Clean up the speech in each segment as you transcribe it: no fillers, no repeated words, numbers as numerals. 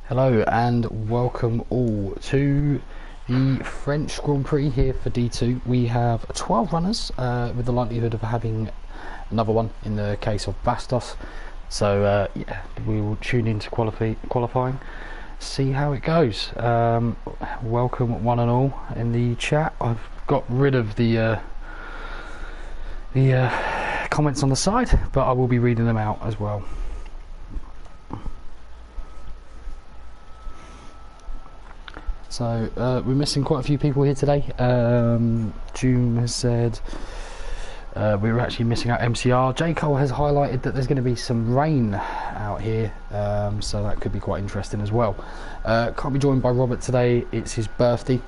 Hello and welcome all to the French Grand Prix here for D2. We have 12 runners with the likelihood of having another one in the case of Bastos. So yeah, we will tune into qualifying, see how it goes. Welcome one and all in the chat. I've got rid of the comments on the side, but I will be reading them out as well. So we're missing quite a few people here today. June has said we were actually missing out MCR. J. Cole has highlighted that there's going to be some rain out here, so that could be quite interesting as well. Can't be joined by Robert today, it's his birthday,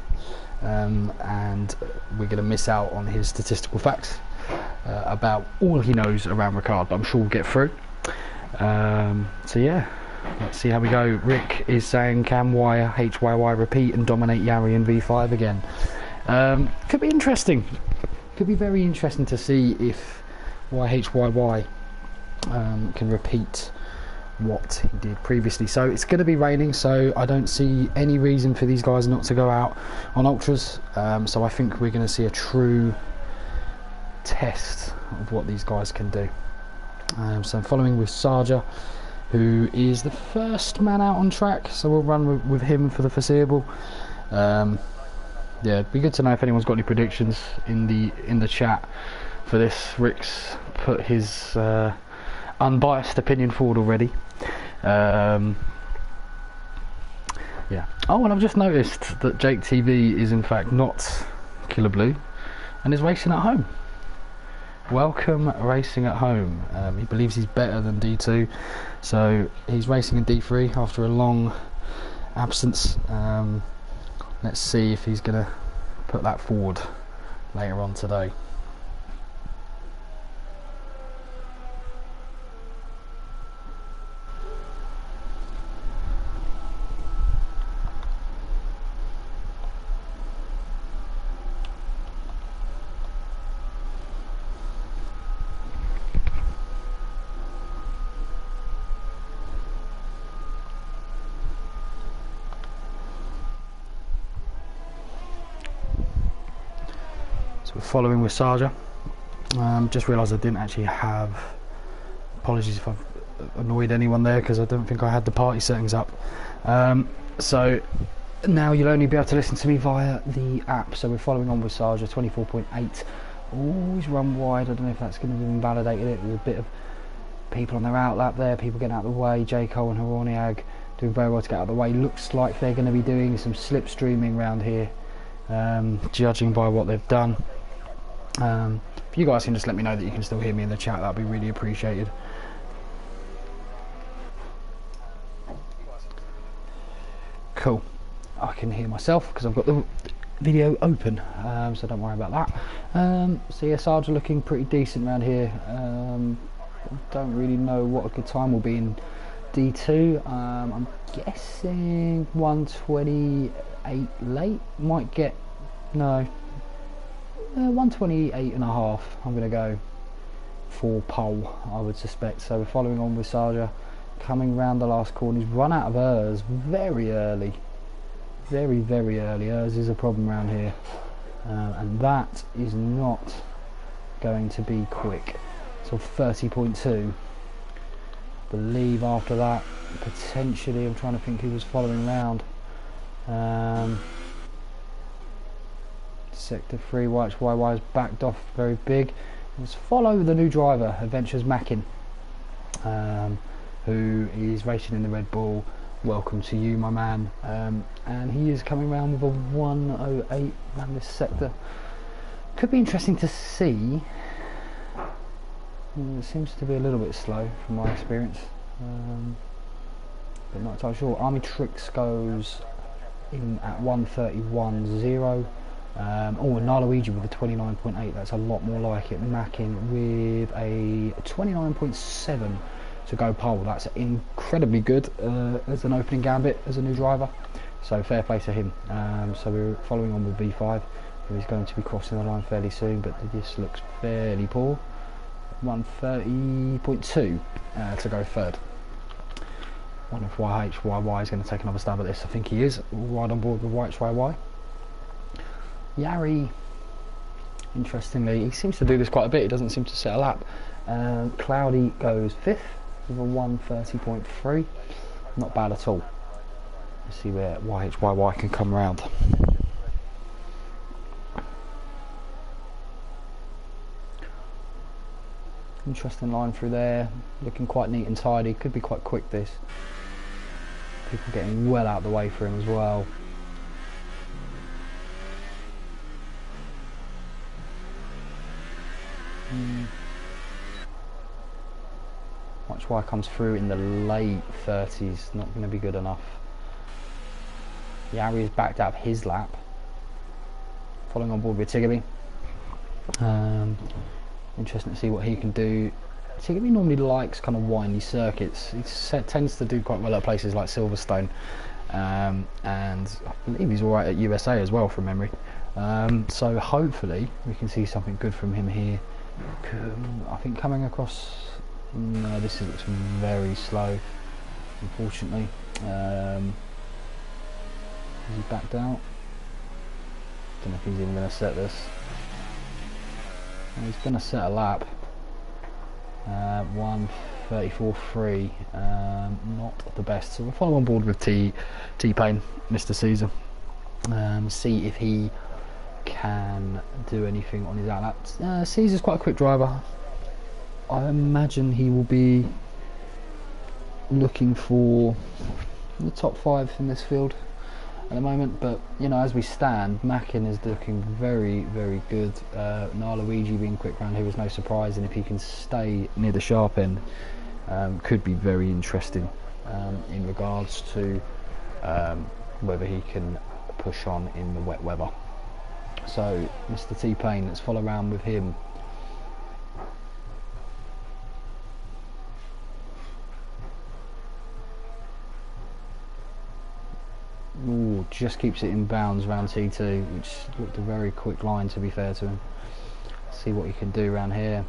and we're going to miss out on his statistical facts about all he knows around Ricard, but I'm sure we'll get through. So yeah, let's see how we go. Rick is saying, can HYY repeat and dominate Yari in V5 again? Could be interesting. Could be very interesting to see if YHYY can repeat what he did previously. So it's going to be raining, so I don't see any reason for these guys not to go out on ultras. So I think we're going to see a true test of what these guys can do. So I'm following with Sarja, who is the first man out on track, so we'll run with him for the foreseeable. Yeah, it'd be good to know if anyone's got any predictions in the chat for this. Rick's put his unbiased opinion forward already. Yeah. Oh, and I've just noticed that Jake TV is in fact not Killer Blue and is racing at home. Welcome racing at home. He believes he's better than D2, so he's racing in D3 after a long absence. Let's see if he's going to put that forward later on today. So we're following with Sarja. Just realised I didn't actually have, apologies if I've annoyed anyone there, because I don't think I had the party settings up. So now you'll only be able to listen to me via the app. So we're following on with Sarja, 24.8. Always run wide. I don't know if that's going to be invalidated. There's a bit of people on their outlap there, people getting out of the way. J. Cole and Horoniag doing very well to get out of the way. Looks like they're going to be doing some slipstreaming around here, judging by what they've done. If you guys can just let me know that you can still hear me in the chat, that'd be really appreciated. Cool. I can hear myself because I've got the video open, so don't worry about that. So yeah, Sarge are looking pretty decent around here. Don't really know what a good time will be in D2. I'm guessing 128 late. Might get, no, 128 and a half. I'm going to go for pole, I would suspect. So we're following on with Sarja, coming round the last corner. He's run out of Urs very early, very early. Urs is a problem around here, and that is not going to be quick. So 30.2. I believe after that, potentially, I'm trying to think who was following round. Sector 3, YHYY has backed off very big. Let's follow the new driver, Adventures Mackin, who is racing in the Red Bull. Welcome to you, my man. And he is coming around with a 108 around this sector. Could be interesting to see. It seems to be a little bit slow from my experience, but not entirely sure. Army Tricks goes in at 131.0. Oh, and Luigi with a 29.8, that's a lot more like it. Mackin with a 29.7 to go pole. That's incredibly good as an opening gambit as a new driver, so fair play to him. So we're following on with B5, who is going to be crossing the line fairly soon, but this looks fairly poor. 130.2 to go third. wonder if YHYY is going to take another stab at this. I think he is right on board with YHYY. Yari, interestingly, he seems to do this quite a bit. He doesn't seem to set a lap. Cloudy goes 5th with a 1:30.3. Not bad at all. Let's see where YHYY can come round. Interesting line through there, looking quite neat and tidy. Could be quite quick this. People getting well out of the way for him as well. Watch why comes through in the late 30s, not going to be good enough. Yari is backed out of his lap. Following on board with Tiggerby. Interesting to see what he can do. Tiggerby normally likes kind of windy circuits. He tends to do quite well at places like Silverstone, and I believe he's alright at USA as well from memory. So hopefully we can see something good from him here. I think coming across, no, this looks very slow, unfortunately. Has he backed out? Don't know if he's even going to set this. Well, he's going to set a lap. 1:34.3, not the best. So we'll follow on board with T-Pain, Mr. Caesar. See if he can do anything on his outlap. Caesar's quite a quick driver. I imagine he will be looking for the top 5 in this field at the moment, but you know, as we stand, Mackin is looking very, very good. Luigi being quick round here is no surprise, and if he can stay near the sharp end, could be very interesting in regards to whether he can push on in the wet weather. So Mr. T-Pain, let's follow around with him. Ooh, just keeps it in bounds around T2, which looked a very quick line, to be fair to him. See what he can do around here.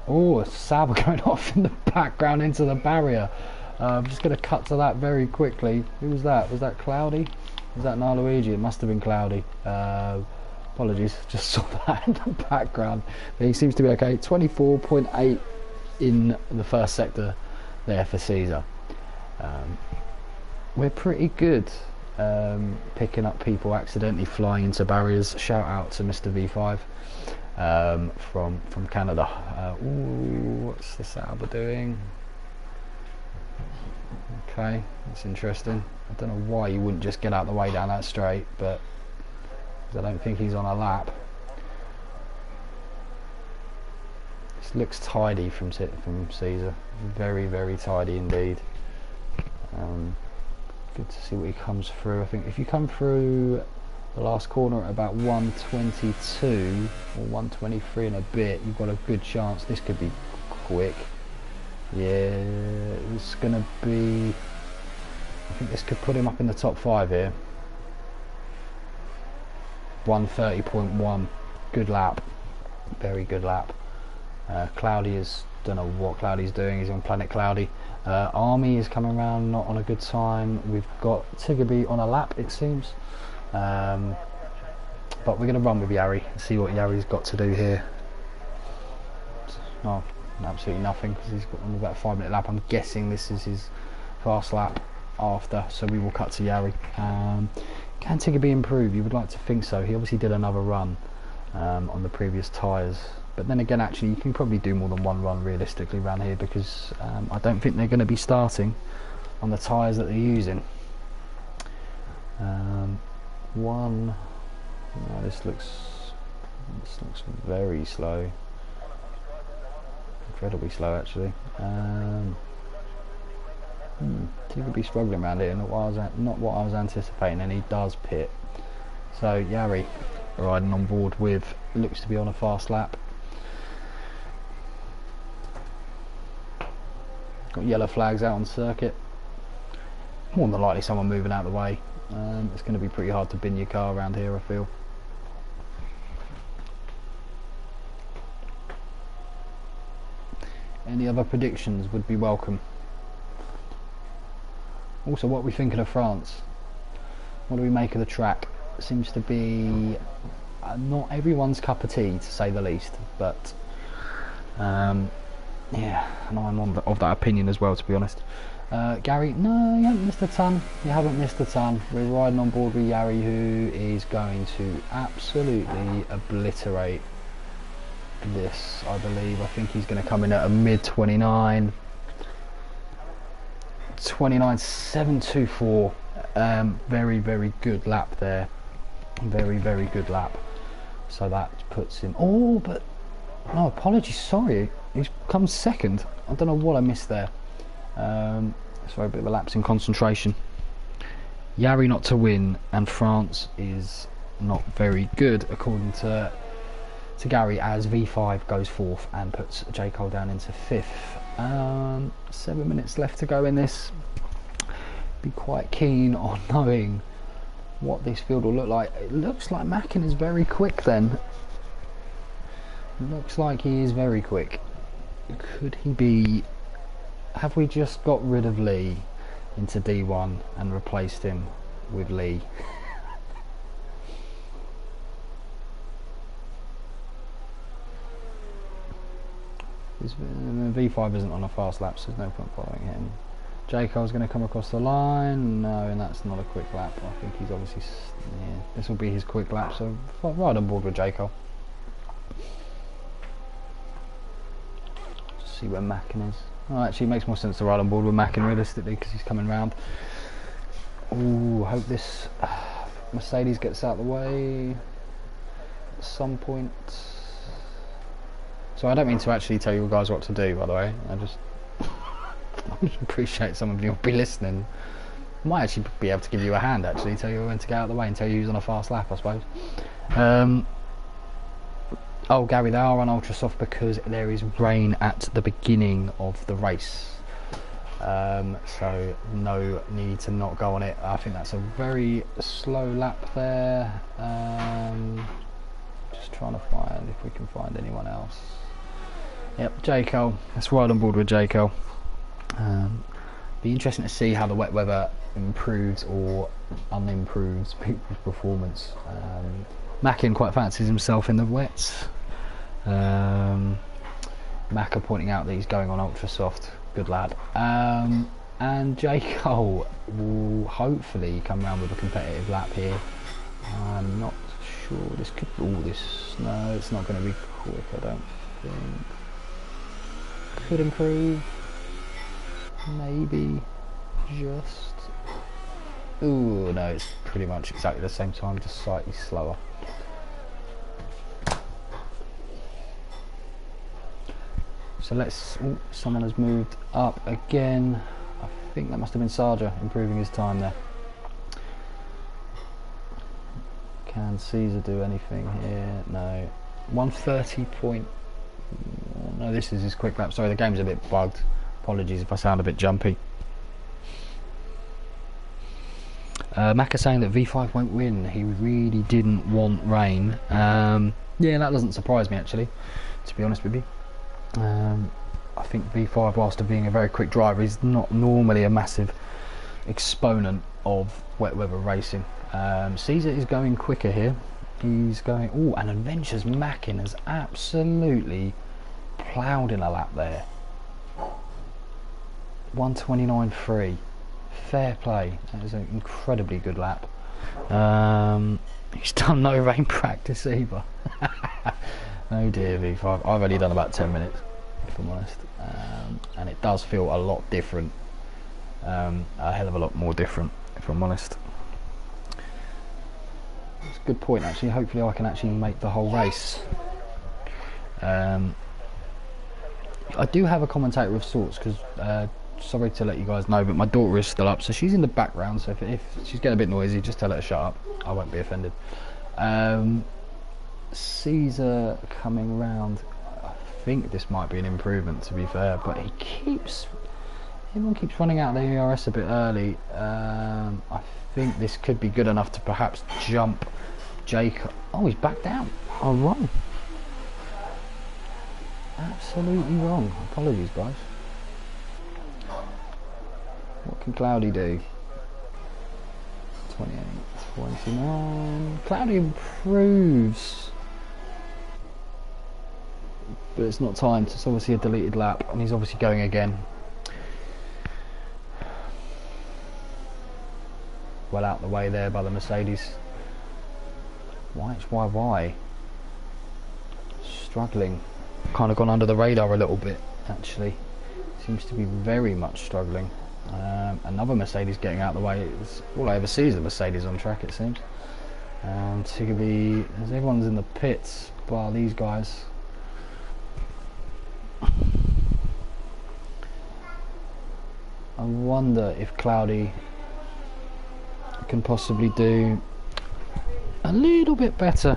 Oh, a Sauber going off in the background into the barrier. I'm just going to cut to that very quickly. Who was that? Was that Cloudy? Was that Luigi? It must have been Cloudy. Apologies, just saw that in the background. But he seems to be okay. 24.8 in the first sector there for Caesar. We're pretty good picking up people accidentally flying into barriers. Shout out to Mr. V5 from Canada. Ooh, what's the Sauber doing? Okay, that's interesting. I don't know why you wouldn't just get out of the way down that straight, but I don't think he's on a lap. This looks tidy from Caesar. Very, very tidy indeed. Good to see what he comes through. I think if you come through the last corner at about 1:22 or 1:23 and a bit, you've got a good chance. This could be quick. Yeah, it's gonna be, I think this could put him up in the top 5 here. 1:30.1, good lap, very good lap. Cloudy is, don't know what Cloudy's doing, he's on Planet Cloudy. Army is coming around, not on a good time. We've got Tiggerby on a lap, it seems. But we're going to run with Yari and see what Yari's got to do here. Oh, absolutely nothing, because he's got on about a 5-minute lap. I'm guessing this is his fast lap after, so we will cut to Yari. Can Tiggerby improve? You would like to think so. He obviously did another run on the previous tyres. But then again, actually, you can probably do more than one run realistically around here, because I don't think they're going to be starting on the tyres that they're using. This looks very slow, incredibly slow actually. He could be struggling around here, not what I was anticipating, and he does pit. So Yari riding on board with, looks to be on a fast lap. Got yellow flags out on circuit. More than likely someone moving out of the way. It's going to be pretty hard to bin your car around here, I feel. Any other predictions would be welcome. Also, what are we thinking of France? What do we make of the track? Seems to be not everyone's cup of tea, to say the least, but yeah, and I'm of that opinion as well, to be honest. Gary, no, you haven't missed a ton. You haven't missed a ton. We're riding on board with Gary, who is going to absolutely obliterate this, I believe. I think he's going to come in at a mid 29. 29.724. Very, very good lap there. Very, very good lap. So that puts him. Oh, but no, apologies. Sorry, he's come second. I don't know what I missed there. Sorry, a bit of a lapse in concentration. Yari not to win, and France is not very good, according to Gary, as V5 goes fourth and puts J. Cole down into fifth. 7 minutes left to go in this. Be quite keen on knowing what this field will look like. It looks like Mackin is very quick then. Looks like he is very quick. Could he be... Have we just got rid of Lee into D1 and replaced him with Lee? V5 isn't on a fast lap, so there's no point following him. J. Cole's going to come across the line. No, and that's not a quick lap. I think he's obviously... Yeah, this will be his quick lap, so right on board with J. Cole. Just see where Mackin is. Oh, actually, it makes more sense to ride on board with Mackin realistically, because he's coming round. Ooh, hope this Mercedes gets out of the way at some point. So I don't mean to actually tell you guys what to do, by the way. I just appreciate some of you will be listening. Might actually be able to give you a hand, actually, tell you when to get out of the way and tell you who's on a fast lap, I suppose. Oh, Gary, they are on ultra soft because there is rain at the beginning of the race. So no need to not go on it. I think that's a very slow lap there. Just trying to find if we can find anyone else. Yep, J. Cole. Let's ride on board with J. Cole. Be interesting to see how the wet weather improves or unimproves people's performance. Mackin quite fancies himself in the wets. Macca pointing out that he's going on ultra soft. Good lad. And J. Cole will hopefully come around with a competitive lap here. I'm not sure. This could... Oh, this... No, it's not going to be quick, I don't think. Could improve. Maybe. Just... Ooh, no, it's pretty much exactly the same time, just slightly slower. So let's... Oh, someone has moved up again. I think that must have been Sarja improving his time there. Can Caesar do anything here? No. 130 point... No, this is his quick lap. Sorry, the game's a bit bugged. Apologies if I sound a bit jumpy. Macca saying that V5 won't win. He really didn't want rain. Yeah, that doesn't surprise me, actually, to be honest with you. I think V5, whilst being a very quick driver, is not normally a massive exponent of wet weather racing. Caesar is going quicker here. He's going... Oh, and Adventures Mackin has absolutely ploughed in a lap there. 129.3. Fair play. That is an incredibly good lap. He's done no rain practice either. Oh dear, V5. I've only done about 10 minutes, if I'm honest. And it does feel a lot different. A hell of a lot more different, if I'm honest. It's a good point, actually. Hopefully I can actually make the whole race. I do have a commentator of sorts, because sorry to let you guys know, but my daughter is still up, so she's in the background, so if she's getting a bit noisy, just tell her to shut up. I won't be offended. Caesar coming round. I think this might be an improvement, to be fair, but everyone keeps running out of the ERS a bit early. I think this could be good enough to perhaps jump Jacob. Oh, he's back down. Oh, wrong. Absolutely wrong. Apologies, guys. What can Cloudy do? 28, 29. Cloudy improves, but it's not timed. It's obviously a deleted lap, and he's obviously going again. Well out the way there by the Mercedes. YHYY struggling. Kind of gone under the radar a little bit, actually. Seems to be very much struggling. Another Mercedes getting out of the way. It's all I ever see is a Mercedes on track, it seems. As everyone's in the pits, bar these guys. I wonder if Cloudy can possibly do a little bit better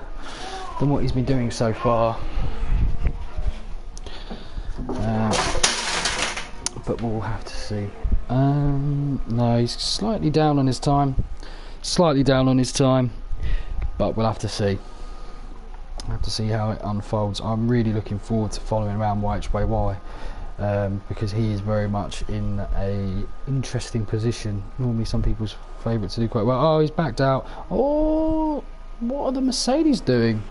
than what he's been doing so far. But we'll have to see. No, he's slightly down on his time. But we'll have to see. We'll have to see how it unfolds. I'm really looking forward to following around YHYY, because he is very much in a interesting position. Normally some people's favourite to do quite well. Oh, he's backed out. Oh, what are the Mercedes doing?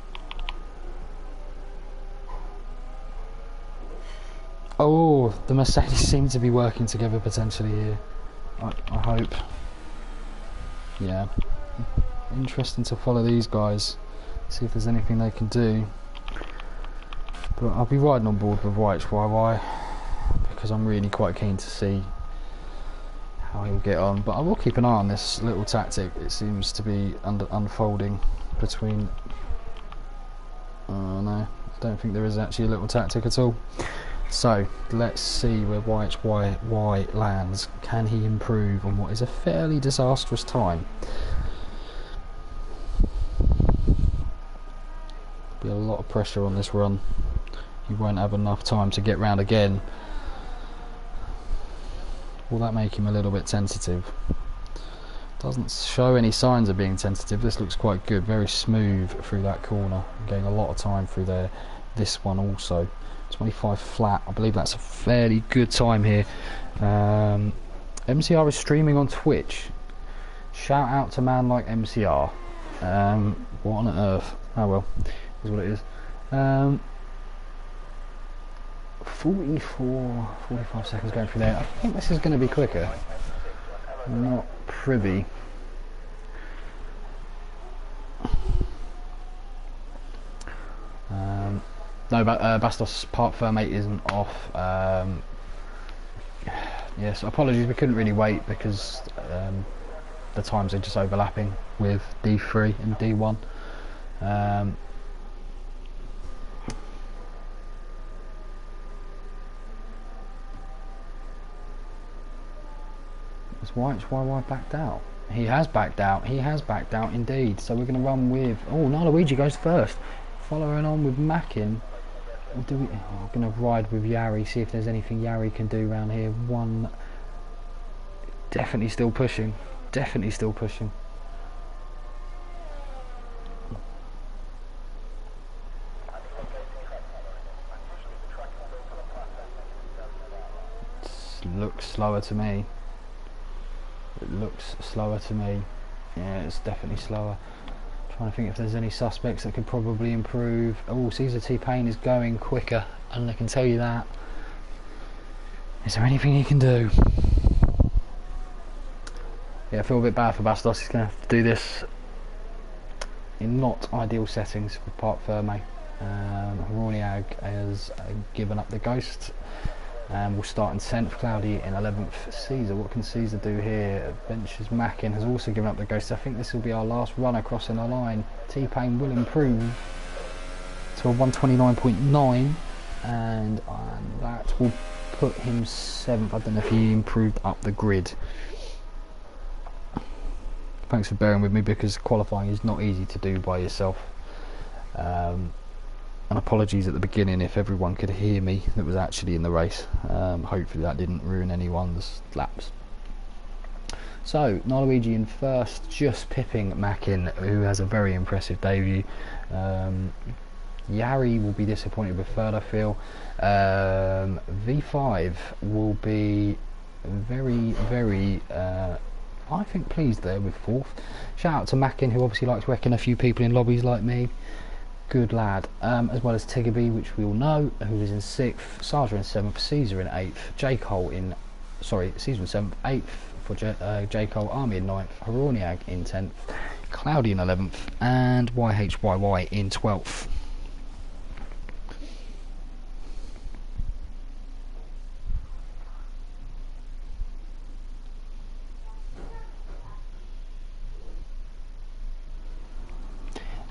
Oh, the Mercedes seem to be working together potentially here. I hope. Yeah. Interesting to follow these guys. See if there's anything they can do. But I'll be riding on board with YHYY because I'm really quite keen to see how he'll get on. But I will keep an eye on this little tactic. It seems to be unfolding between... Oh no, I don't think there is actually a little tactic at all. So let's see where YHYY lands. Can he improve on what is a fairly disastrous time? Be a lot of pressure on this run. You won't have enough time to get round again. Will that make him a little bit tentative? Doesn't show any signs of being tentative. This looks quite good, very smooth through that corner. Getting a lot of time through there. This one also. 25 flat, I believe that's a fairly good time here. MCR is streaming on Twitch. Shout out to man like MCR. What on earth? Oh well, is what it is. 45 seconds going through there. I think this is going to be quicker. I'm not privy. No, but Bastos Park Fermate isn't off. Yes, apologies, we couldn't really wait because the times are just overlapping with D3 and D1. Has YHYY backed out? He has backed out. He has backed out indeed. So we're going to run with... Oh, Luigi goes first. Following on with Mackin. I'm going to ride with Yari, see if there's anything Yari can do around here. One, definitely still pushing, looks slower to me. Yeah, it's definitely slower. Trying to think if there's any suspects that could probably improve. Oh, Caesar T-Pain is going quicker, and I can tell you that. Is there anything he can do? Yeah, I feel a bit bad for Bastos. He's going to have to do this in not ideal settings for Parc Fermé. Horniag has given up the ghost. We'll start in 10th, Cloudy in 11th. Caesar, what can Caesar do here? Benches Mackin has also given up the ghost. I think this will be our last runner crossing the line. T-Pain will improve to a 129.9, and that will put him 7th. I don't know if he improved up the grid. Thanks for bearing with me because qualifying is not easy to do by yourself. And apologies at the beginning if everyone could hear me that was actually in the race. Hopefully that didn't ruin anyone's laps. So Luigi in first, just pipping Mackin, who has a very impressive debut. Yari will be disappointed with third, I feel. V5 will be very I think, pleased there with 4th. Shout out to Mackin, who obviously likes wrecking a few people in lobbies like me. Good lad. As well as Tiggerby, which we all know, who is in 6th. Sarja in 7th. Caesar in 8th. J. Cole in... Sorry, Caesar in 7th. 8th for J. Cole. Army in 9th. Horoniag in 10th. Cloudy in 11th. And YHYY in 12th.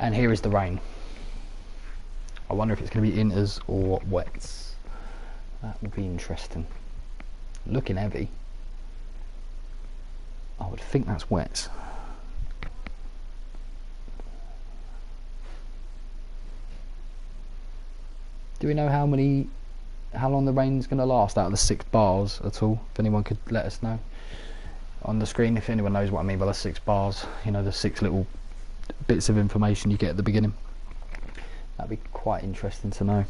And here is the rain. I wonder if it's going to be inters or wets. That will be interesting. Looking heavy. I would think that's wets. Do we know how long the rain's going to last out of the 6 bars at all? If anyone could let us know on the screen, if anyone knows what I mean by the 6 bars, you know, the 6 little bits of information you get at the beginning. That'd be quite interesting to know.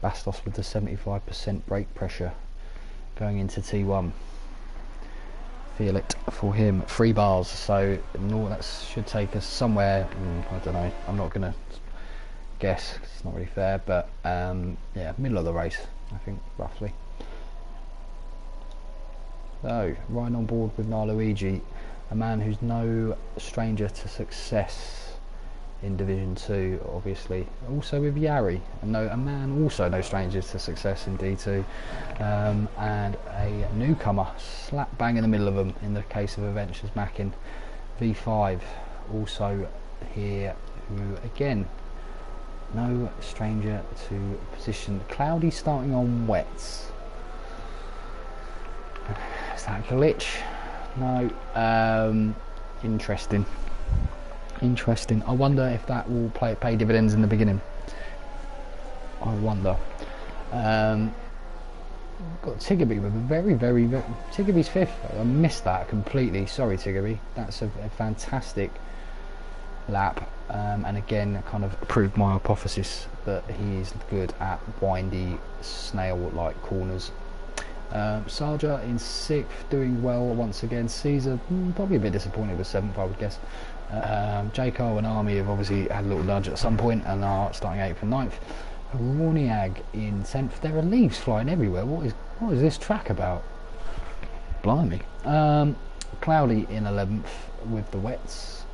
Bastos with the 75% brake pressure going into T1. Feel it for him. 3 bars, so no, that should take us somewhere. I don't know. I'm not gonna guess. 'Cause it's not really fair, but yeah, middle of the race, I think, roughly. So, riding on board with Narluigi, a man who's no stranger to success in Division 2, obviously. Also with Yari, a man also no stranger to success in D2. And a newcomer, slap bang in the middle of them in the case of Adventures Mackin. V5, also here, who again, no stranger to position. Cloudy starting on wets. Is that a glitch? No. Interesting. I wonder if that will pay dividends in the beginning. I wonder. Got Tiggerby with a very Tiggerby's 5th. I missed that completely. Sorry, Tiggerby. That's a fantastic lap. And again, kind of proved my hypothesis that he is good at windy, snail-like corners. Sarja in 6th, doing well once again. Caesar probably a bit disappointed with 7th, I would guess. J. Cole and Army have obviously had a little nudge at some point and are starting 8th and 9th. Horoniag in 10th. There are leaves flying everywhere. What is this track about? Blimey. Cloudy in 11th with the wets.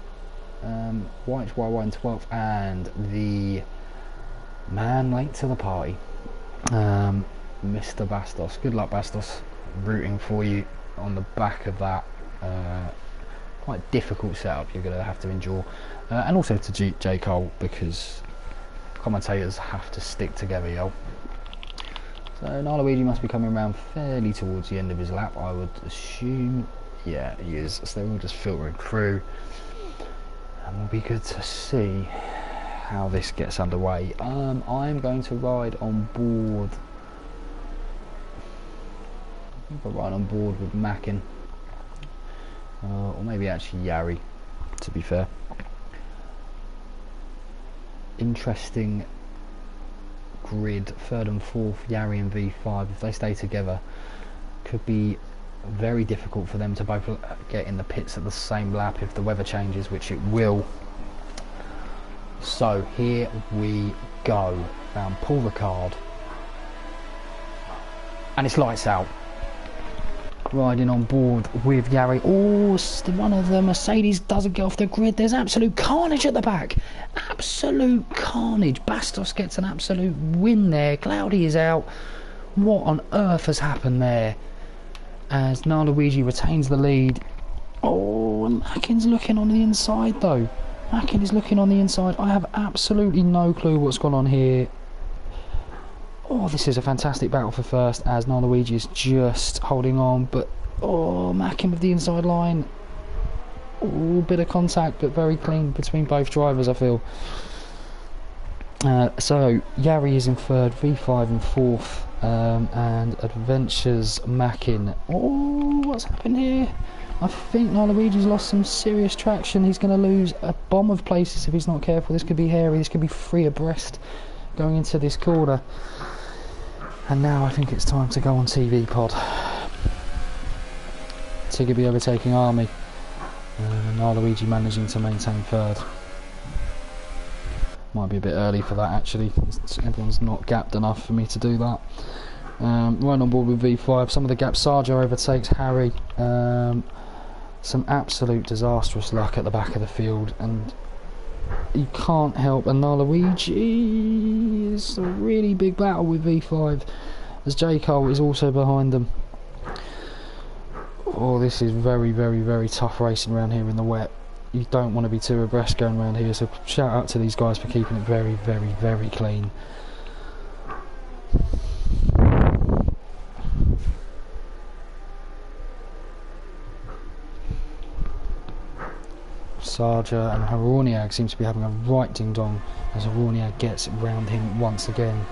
YHYY in 12th, and the man late to the party, Mr. Bastos. Good luck, Bastos. Rooting for you on the back of that quite difficult setup you're going to have to endure, and also to J. Cole, because commentators have to stick together, yo. So Narluigi must be coming around fairly towards the end of his lap, I would assume. Yeah, he is. So they're all just filtering through, and it'll be good to see how this gets underway. I'm going to ride on board. I think I'll ride on board with Mackin, or maybe actually Yari, to be fair. Interesting grid, 3rd and 4th, Yari and V5. If they stay together, could be very difficult for them to both get in the pits at the same lap if the weather changes, which it will. So here we go. Paul Ricard, and it's lights out. Riding on board with Yari. Oh, one of the Mercedes doesn't get off the grid. There's absolute carnage at the back. Absolute carnage. Bastos gets an absolute win there. Cloudy is out. What on earth has happened there? As Narluigi retains the lead. Oh, and Mackin's looking on the inside though. Mackin is looking on the inside. I have absolutely no clue what's gone on here. Oh, this is a fantastic battle for first, as Narluigi is just holding on, but oh, Mackin with the inside line. Oh, bit of contact, but very clean between both drivers, I feel. So Yari is in 3rd, V5 in 4th, and Adventures Mackin. Oh, what's happened here? I think Narluigi's lost some serious traction. He's going to lose a bomb of places if he's not careful. This could be hairy. This could be 3 abreast. going into this corner. And now I think it's time to go on TV pod. Tiggerby overtaking Army. Luigi managing to maintain third. Might be a bit early for that actually. Everyone's not gapped enough for me to do that. Right on board with V5. Some of the gaps. Sarja overtakes Harry. Some absolute disastrous luck at the back of the field, and you can't help. And Luigi is a really big battle with V5, as J. Cole is also behind them. Oh, this is very, very, very tough racing around here in the wet. You don't want to be too abreast going around here, so shout out to these guys for keeping it very, very, very clean. Sarja and Horoniak seems to be having a right ding dong as Horoniak gets round him once again.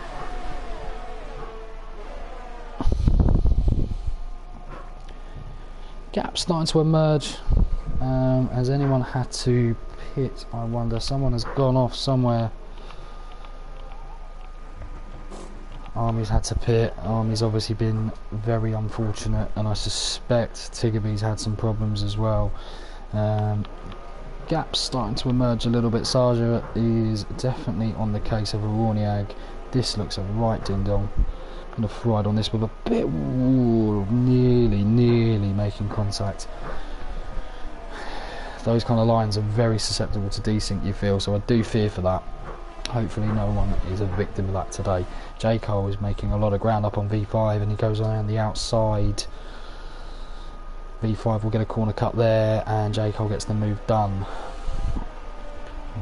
Gap starting to emerge. Has anyone had to pit? I wonder. Someone has gone off somewhere. Army's had to pit. Army's obviously been very unfortunate, and I suspect Tiggerby's had some problems as well. Gap's starting to emerge a little bit. Sarja is definitely on the case of Horoniak. This looks a right ding dong. Kind of fried on this with a bit, nearly making contact. Those kind of lines are very susceptible to desync, you feel, so I do fear for that. Hopefully no one is a victim of that today. J. Cole is making a lot of ground up on V5, and he goes around the outside. V5 will get a corner cut there, and J. Cole gets the move done.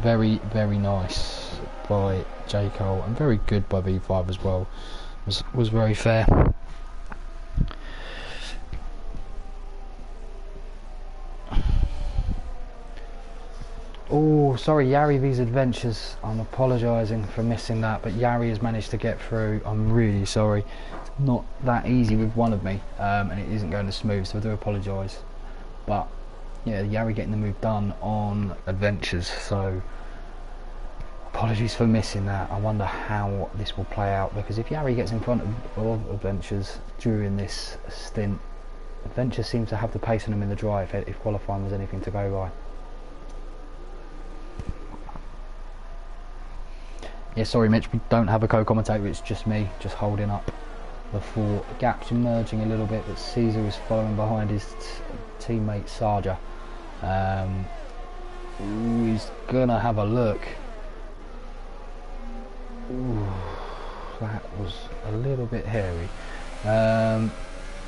Very, very nice by J. Cole, and very good by V5 as well. Was very fair. Oh, sorry, Yari V's Adventures. I'm apologising for missing that, but Yari has managed to get through. I'm really sorry. It's not that easy with one of me, and it isn't going as smooth, so I do apologise. But yeah, Yari getting the move done on Adventures, so apologies for missing that. I wonder how this will play out, because if Yari gets in front of Adventures during this stint, Adventures seems to have the pace on them in the dry if qualifying was anything to go by. Yeah, sorry Mitch, we don't have a co-commentator, it's just me, just holding up the four. Gaps emerging a little bit, but Caesar is following behind his teammate Sarja. He's gonna have a look. Ooh, that was a little bit hairy.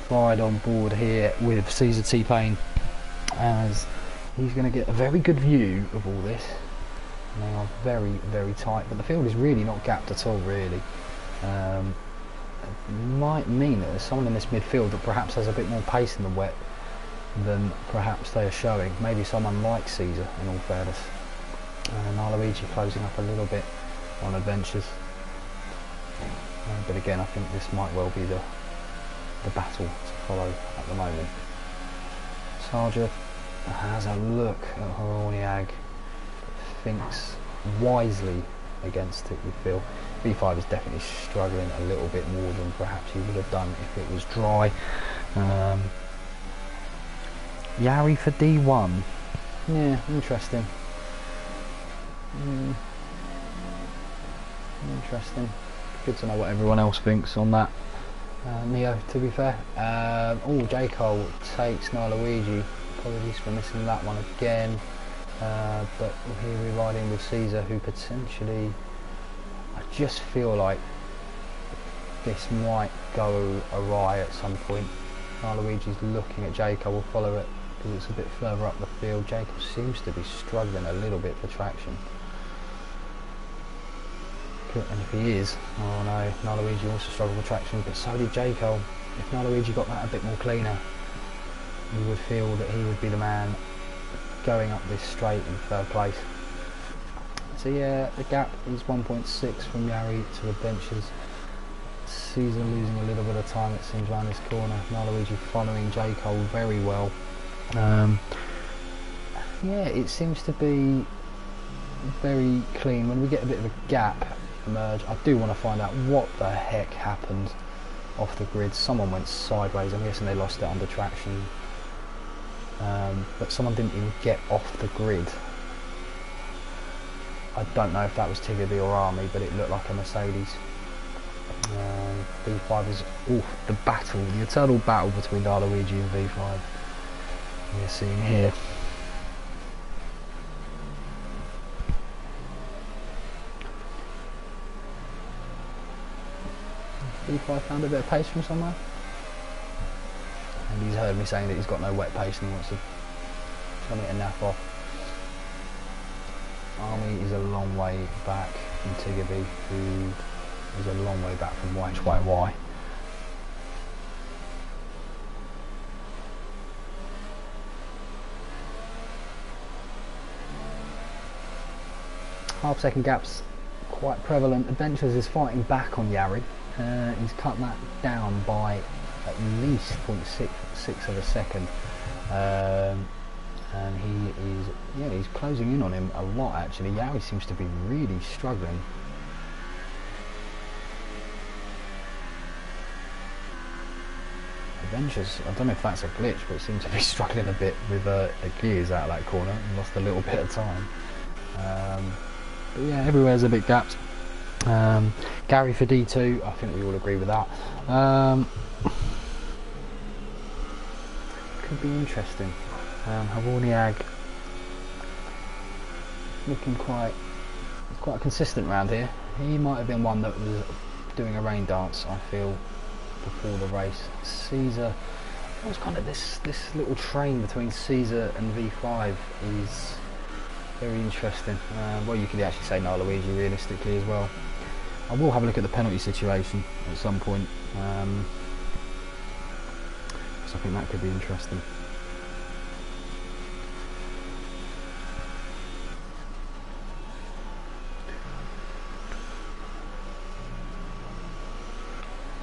Fried on board here with Caesar T-Pain, as he's going to get a very good view of all this. And they are very, very tight, but the field is really not gapped at all, really. It might mean that there's someone in this midfield that perhaps has a bit more pace in the wet than perhaps they are showing. Maybe someone like Caesar, in all fairness. Luigi closing up a little bit on Adventures. But again, I think this might well be the battle to follow at the moment. Sarja has a look at Horoniak, thinks wisely against it, we feel. V5 is definitely struggling a little bit more than perhaps he would have done if it was dry. Yari for D1. Yeah, interesting. Interesting. Good to know what everyone else thinks on that. Neo, to be fair. Oh, J. Cole takes Luigi. Apologies for missing that one again. But here we're riding with Caesar, who potentially, I just feel like this might go awry at some point. Luigi's looking at J. Cole, will follow it because it's a bit further up the field. J. Cole seems to be struggling a little bit for traction. And if he is, oh no, Luigi also struggled with traction, but so did J. Cole. If Luigi got that a bit more cleaner, you would feel that he would be the man going up this straight in third place. So yeah, the gap is 1.6 from Yari to Adventures. Caesar losing a little bit of time, it seems, around this corner. Luigi following J. Cole very well. Yeah, it seems to be very clean. When we get a bit of a gap, emerge. I do want to find out what the heck happened off the grid. Someone went sideways. I'm guessing they lost it under traction. But someone didn't even get off the grid. I don't know if that was Tiggerby or Army, but it looked like a Mercedes. V5 is the battle, the eternal battle between Luigi and V5 we're seeing here. V5 found a bit of pace from somewhere, and he's heard me saying that he's got no wet pace and he wants to come it and nap off. Army is a long way back from Tiggerby, who is a long way back from YHYY. Half-second gaps quite prevalent. Adventures is fighting back on Yari. He's cut that down by at least 0.6 of a second. And he is, yeah, he's closing in on him a lot actually. Yari seems to be really struggling. Adventures, I don't know if that's a glitch, but it seems to be struggling a bit with the gears out of that corner and lost a little bit of time. But yeah, everywhere's a bit gapped. Gary for D2, I think we all agree with that. Could be interesting. Havorniag looking quite consistent around here. He might have been one that was doing a rain dance, I feel, before the race. Caesar, it was kind of this little train between Caesar and V5 is very interesting. Well, you could actually say Luigi realistically as well. I will have a look at the penalty situation at some point, so I think that could be interesting.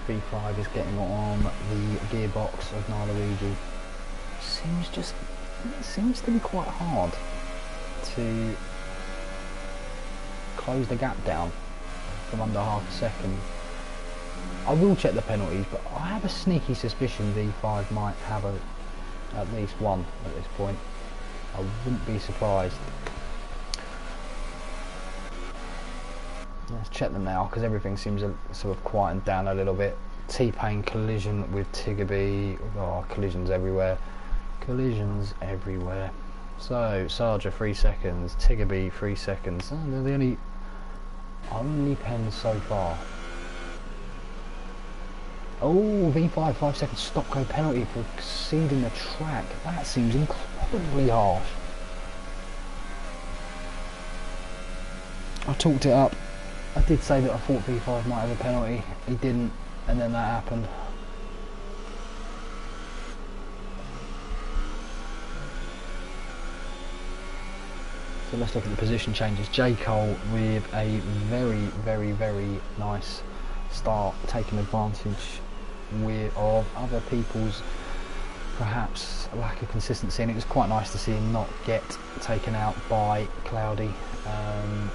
V5 is getting on the gearbox of Luigi. It seems to be quite hard to close the gap down from under half a second. I will check the penalties, but I have a sneaky suspicion V5 might have at least one at this point. I wouldn't be surprised. Let's check them now, because everything seems sort of quietened down a little bit. T-Pain collision with Tiggerby. Oh, collisions everywhere. Collisions everywhere. So, Sarja 3 seconds, Tiggerby 3 seconds. Oh, they're the only pens so far. Oh, V5 5 seconds stop go penalty for exceeding the track. That seems incredibly harsh. I talked it up. I did say that I thought V5 might have a penalty. He didn't, and then that happened. So let's look at the position changes. J. Cole with a very nice start, taking advantage of other people's perhaps lack of consistency, and it was quite nice to see him not get taken out by Cloudy. And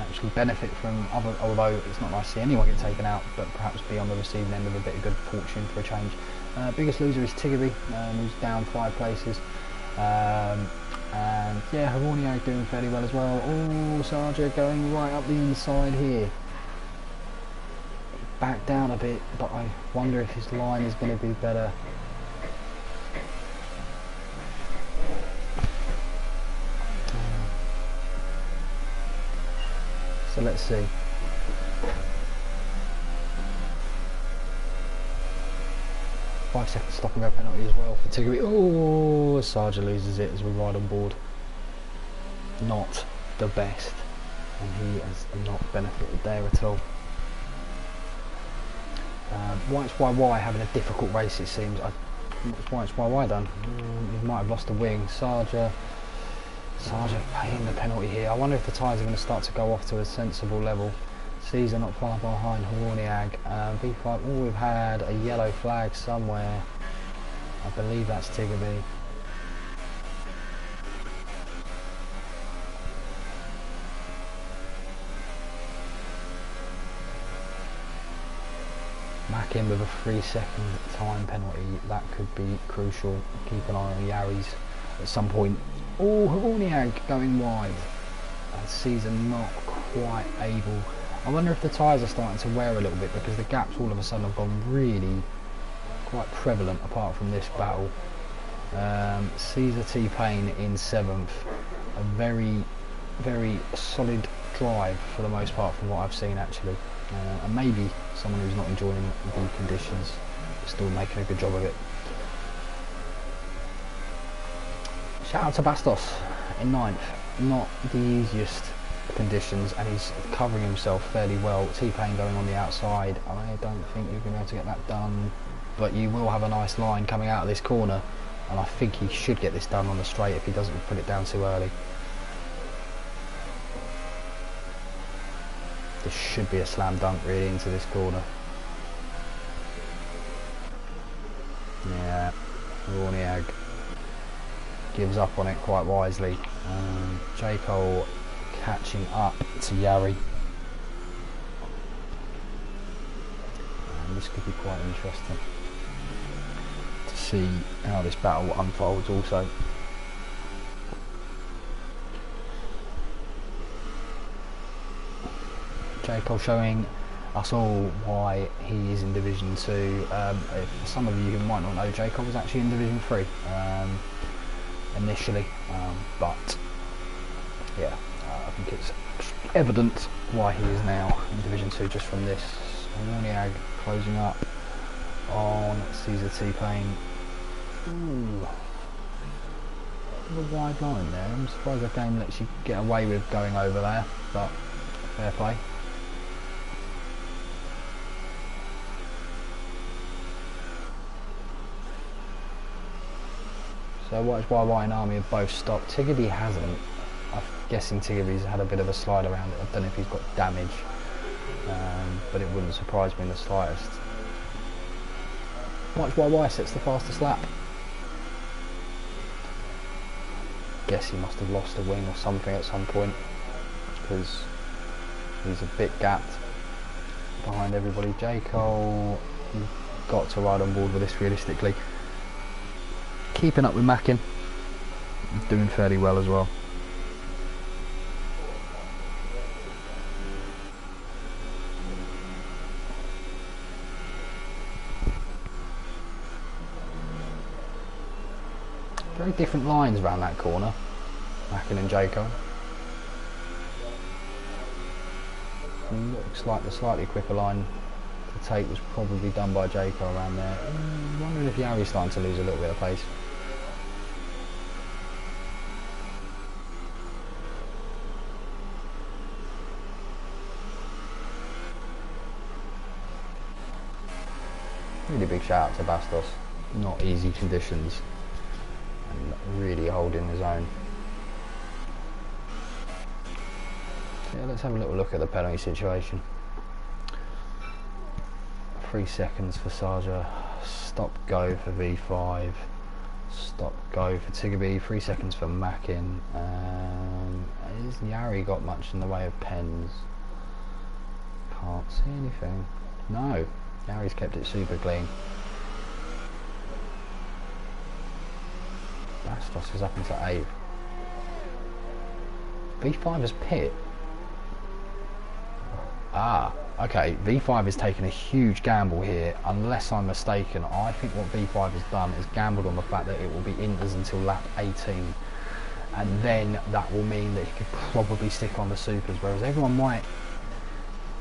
actually benefit from other, although it's not nice to see anyone get taken out, but perhaps be on the receiving end of a bit of good fortune for a change. Biggest loser is Tiggerby, who's down 5 places. And yeah, Havorniag doing fairly well as well. Oh, Sarja going right up the inside here. Back down a bit, but I wonder if his line is going to be better. So let's see. Five-second stop and go penalty as well for Tiggerby. Oh, Sarja loses it as we ride on board. Not the best, and he has not benefited there at all. YHYY having a difficult race, it seems. What's YHYY done? He might have lost a wing. Sarja paying the penalty here. I wonder if the tyres are going to start to go off to a sensible level. Caesar not far behind Havorniag. V5, oh, we've had a yellow flag somewhere. I believe that's Tiggerby. in with a 3-second time penalty. That could be crucial. Keep an eye on Yarry's at some point. Oh, Horniag going wide. Caesar not quite able. I wonder if the tyres are starting to wear a little bit, because the gaps all of a sudden have gone really quite prevalent apart from this battle. Caesar T-Pain in 7th. A very, very solid drive for the most part from what I've seen actually. And maybe someone who's not enjoying the conditions still making a good job of it. Shout out to Bastos in 9th. Not the easiest conditions, and he's covering himself fairly well. T-Pain going on the outside. I don't think you're going to be able to get that done, but you will have a nice line coming out of this corner, and I think he should get this done on the straight if he doesn't put it down too early. This should be a slam dunk really into this corner. Yeah, Horniag gives up on it quite wisely. J. Cole catching up to Yarry. And this could be quite interesting to see how this battle unfolds also. J. Cole showing us all why he is in Division 2. For some of you who might not know, J. Cole was actually in Division 3 initially, but yeah, I think it's evident why he is now in Division 2 just from this. Horniag closing up on Caesar T-Pain. Ooh, a wide line there. I'm surprised the game lets you get away with going over there, but fair play. So Watch YY and Army have both stopped. Tiggerby hasn't. I'm guessing Tiggerby's had a bit of a slide around it. I don't know if he's got damage, but it wouldn't surprise me in the slightest. Watch YY sets the fastest lap. Guess he must have lost a wing or something at some point, because he's a bit gapped behind everybody. J. Cole, you've got to ride on board with this realistically. Keeping up with Mackin, doing fairly well as well. Very different lines around that corner, Mackin and J. Cole. Looks like the slightly quicker line to take was probably done by J. Cole around there. I'm wondering if Yarry's starting to lose a little bit of pace. Really big shout out to Bastos. Not easy conditions and really holding his own. Yeah, let's have a little look at the penalty situation. 3 seconds for Sarja, stop go for V5, stop go for Tiggerby, 3 seconds for Mackin. Has Yarry got much in the way of pens? Can't see anything. No, Yarry's kept it super clean. Bastos is up into 8th. V5 has pit. Ah, okay, V5 is taking a huge gamble here. Unless I'm mistaken, I think what V5 has done is gambled on the fact that it will be inters until lap 18. And then that will mean that he could probably stick on the supers, whereas everyone might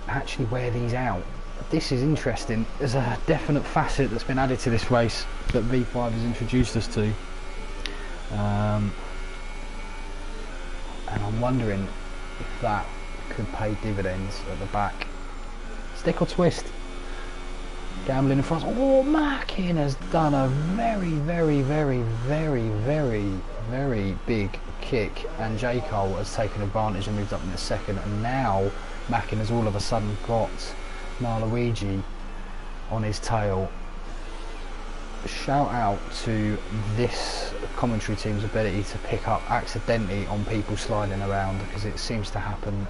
actually wear these out. This is interesting. There's a definite facet that's been added to this race that V5 has introduced us to. And I'm wondering if that could pay dividends at the back. Stick or twist? Gambling in front. Oh, Mackin has done a very, very, very, very, very, very big kick, and J. Cole has taken advantage and moved up in the second, and now Mackin has all of a sudden got Luigi on his tail. Shout out to this commentary team's ability to pick up accidentally on people sliding around, because it seems to happen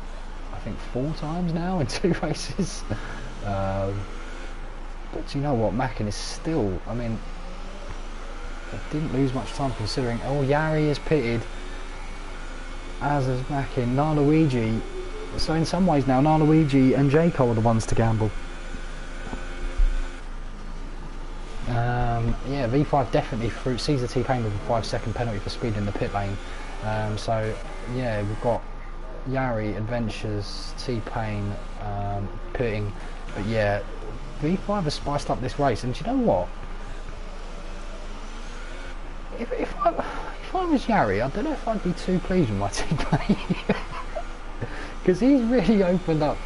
I think 4 times now in 2 races. But you know what, Mackin is still, I mean, they didn't lose much time considering, oh, Yari is pitted, as is Mackin, Luigi. So in some ways now, Luigi and J. Cole are the ones to gamble. Yeah, V5 definitely through Caesar T-Pain with a 5-second penalty for speed in the pit lane. So yeah, we've got Yari, Adventures, T-Pain pitting. But yeah, V5 has spiced up this race, and do you know what? If I was Yari, I don't know if I'd be too pleased with my T-Pain. Because he's really opened up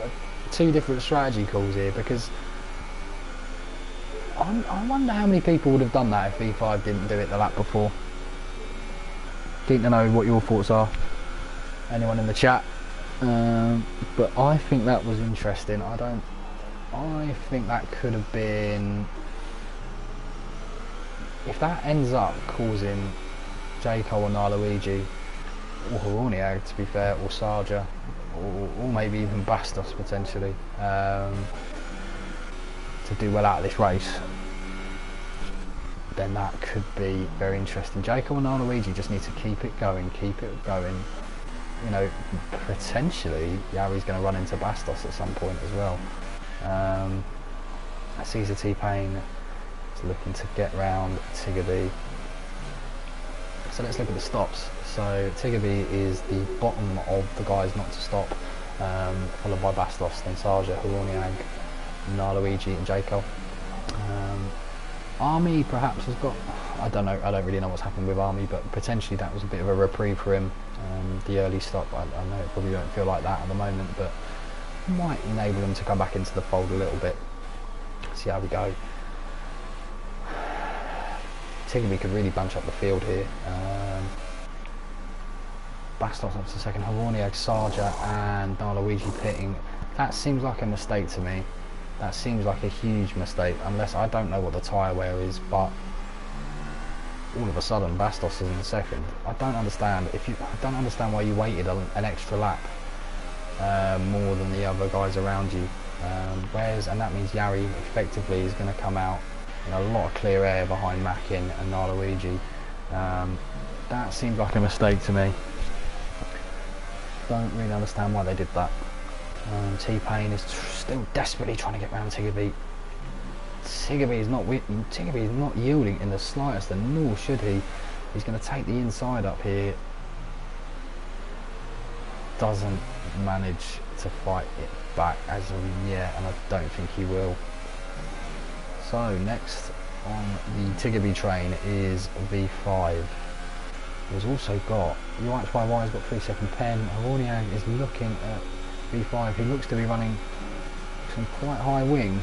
2 different strategy calls here, because I wonder how many people would have done that if V5 didn't do it the lap before. Keen to know what your thoughts are, anyone in the chat. But I think that was interesting. I think that could have been, if that ends up causing J. Cole and Luigi, or Horniag to be fair, or Sarja, or maybe even Bastos potentially, to do well out of this race, then that could be very interesting. J. Cole and Luigi just need to keep it going. You know, potentially Yari's going to run into Bastos at some point as well. Caesar T-Pain is looking to get round Tiggerby. So let's look at the stops. So Tiggerby is the bottom of the guys not to stop, followed by Bastos, then Sarja, Horniag, Luigi and J. Cole. Army perhaps has got, I don't really know what's happened with Army, but potentially that was a bit of a reprieve for him, the early stop. I know it probably don't feel like that at the moment, but might enable him to come back into the fold a little bit. See how we go. Tiggerby could really bunch up the field here. Bastos up to second, Horniag, Sarja and Luigi pitting. That seems like a mistake to me. That seems like a huge mistake, unless I don't know what the tyre wear is, but all of a sudden Bastos is in second. I don't understand. I don't understand why you waited an extra lap more than the other guys around you. And that means Yari effectively is going to come out in a lot of clear air behind Mackin and Luigi. That seems like a mistake to me. Don't really understand why they did that. T-Pain is still desperately trying to get round Tiggerby. Tiggerby is not yielding in the slightest, and nor should he. He's going to take the inside up here. Doesn't manage to fight it back as of yet, and I don't think he will. So next on the Tiggerby train is V5. He's also got UHYY's got 3-second pen. Horniag is looking at V5, who looks to be running some quite high wing.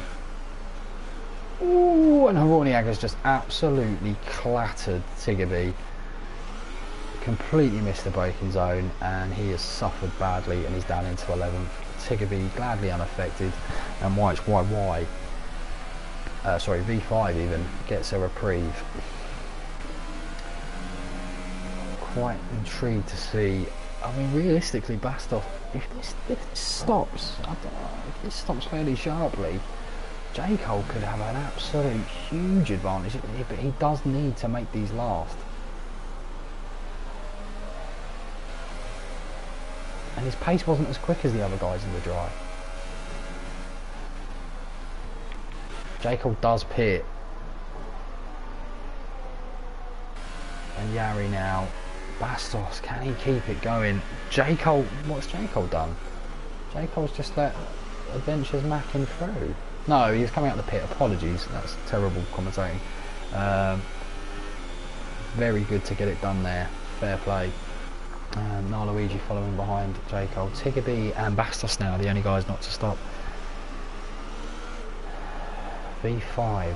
Ooh, and Horniag has just absolutely clattered Tiggerby. Completely missed the braking zone, and he has suffered badly and he's down into 11th. Tiggerby gladly unaffected, and V5 even gets a reprieve. Quite intrigued to see. I mean, realistically, Bastos, if this stops, I don't know, if this stops fairly sharply, J. Cole could have an absolute huge advantage, but he does need to make these last. And his pace wasn't as quick as the other guys in the dry. J. Cole does pit. And Yari now. Bastos, can he keep it going? J. Cole, what's J. Cole done? J. Cole's just let Adventures Mackin through. No, he was coming out the pit. Apologies, that's terrible commentating. Very good to get it done there. Fair play. Luigi following behind J. Cole. Tiggerby and Bastos now, the only guys not to stop. V5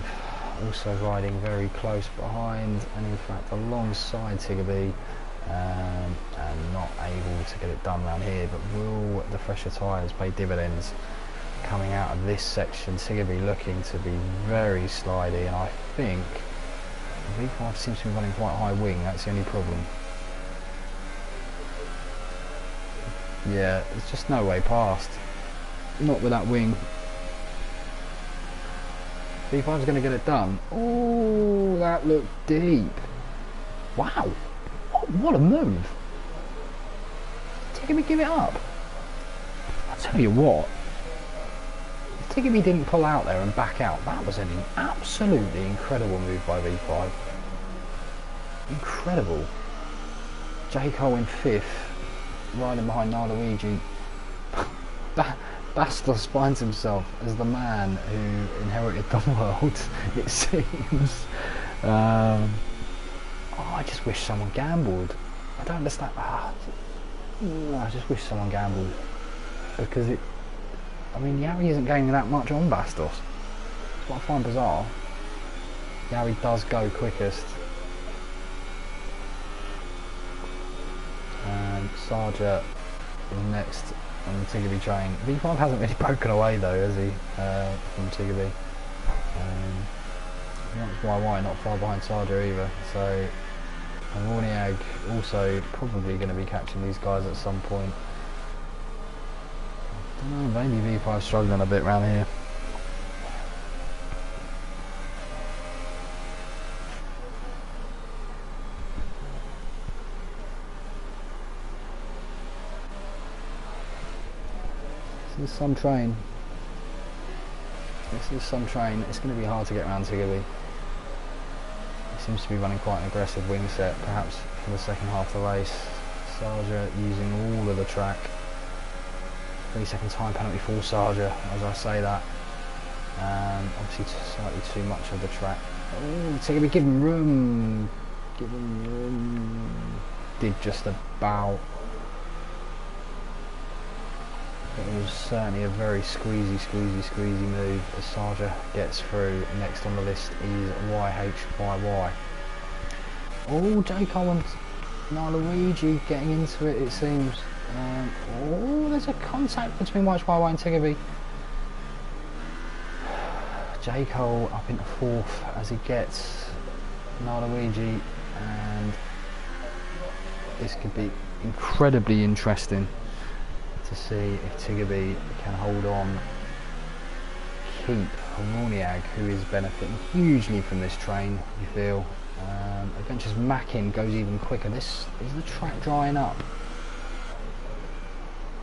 also riding very close behind, and in fact alongside Tiggerby, and not able to get it done around here. But will the fresher tyres pay dividends coming out of this section? Tiggerby looking to be very slidey, and I think V5 seems to be running quite high wing. That's the only problem. Yeah, there's just no way past. Not with that wing. V5's going to get it done. Oh, that looked deep. Wow. What a move. Tigamy, give it up. I'll tell you what. If Tigamy didn't pull out there and back out, that was an absolutely incredible move by V5. Incredible. J. Cole in 5th, riding behind Luigi. Bastos finds himself as the man who inherited the world, it seems. Oh, I just wish someone gambled. I don't understand. I just wish someone gambled. Because I mean, Yari isn't gaining that much on Bastos. That's what I find bizarre. Yari does go quickest. And Sarja is next on the Tigamy train. V5 hasn't really broken away though, has he, from Tigamy. YY not far behind Sarja either, so Warniag also probably going to be catching these guys at some point. I don't know, maybe V5 struggling a bit around here. This is some train. This is some train. It's going to be hard to get around Tigamy. He seems to be running quite an aggressive wing set, perhaps for the second half of the race. Sarja using all of the track. 3-second time penalty for Sarja, as I say that. Obviously slightly too much of the track. Oh, Tigamy, give him room. Give him room. Did just about. It was certainly a very squeezy move as Sarja gets through. Next on the list is YHYY. Oh, J. Cole and Luigi getting into it, it seems. Oh, there's a contact between YHYY and Tigamy. J. Cole up into 4th as he gets Luigi, and this could be incredibly interesting to see if Tigamy can hold on, keep Hormoniag, who is benefiting hugely from this train, you feel. Adventures Mackin goes even quicker. This is the track drying up.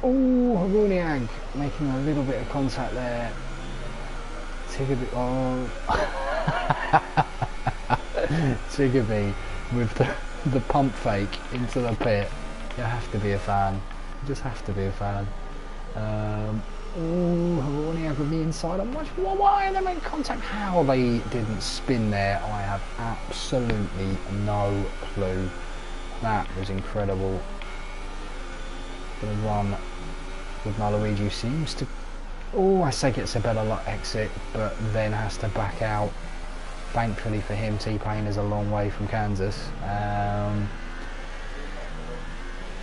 Oh, Hormoniag making a little bit of contact there. Tigamy, oh. Tigamy with the pump fake into the pit. You have to be a fan. You just have to be a fan. Oh, Hormoniag with the inside. Why they made contact? How they didn't spin there, I have absolutely no clue. That was incredible. The run with Luigi seems to. Oh, I say gets a better exit, but then has to back out. Thankfully for him, T-Pain is a long way from Kansas.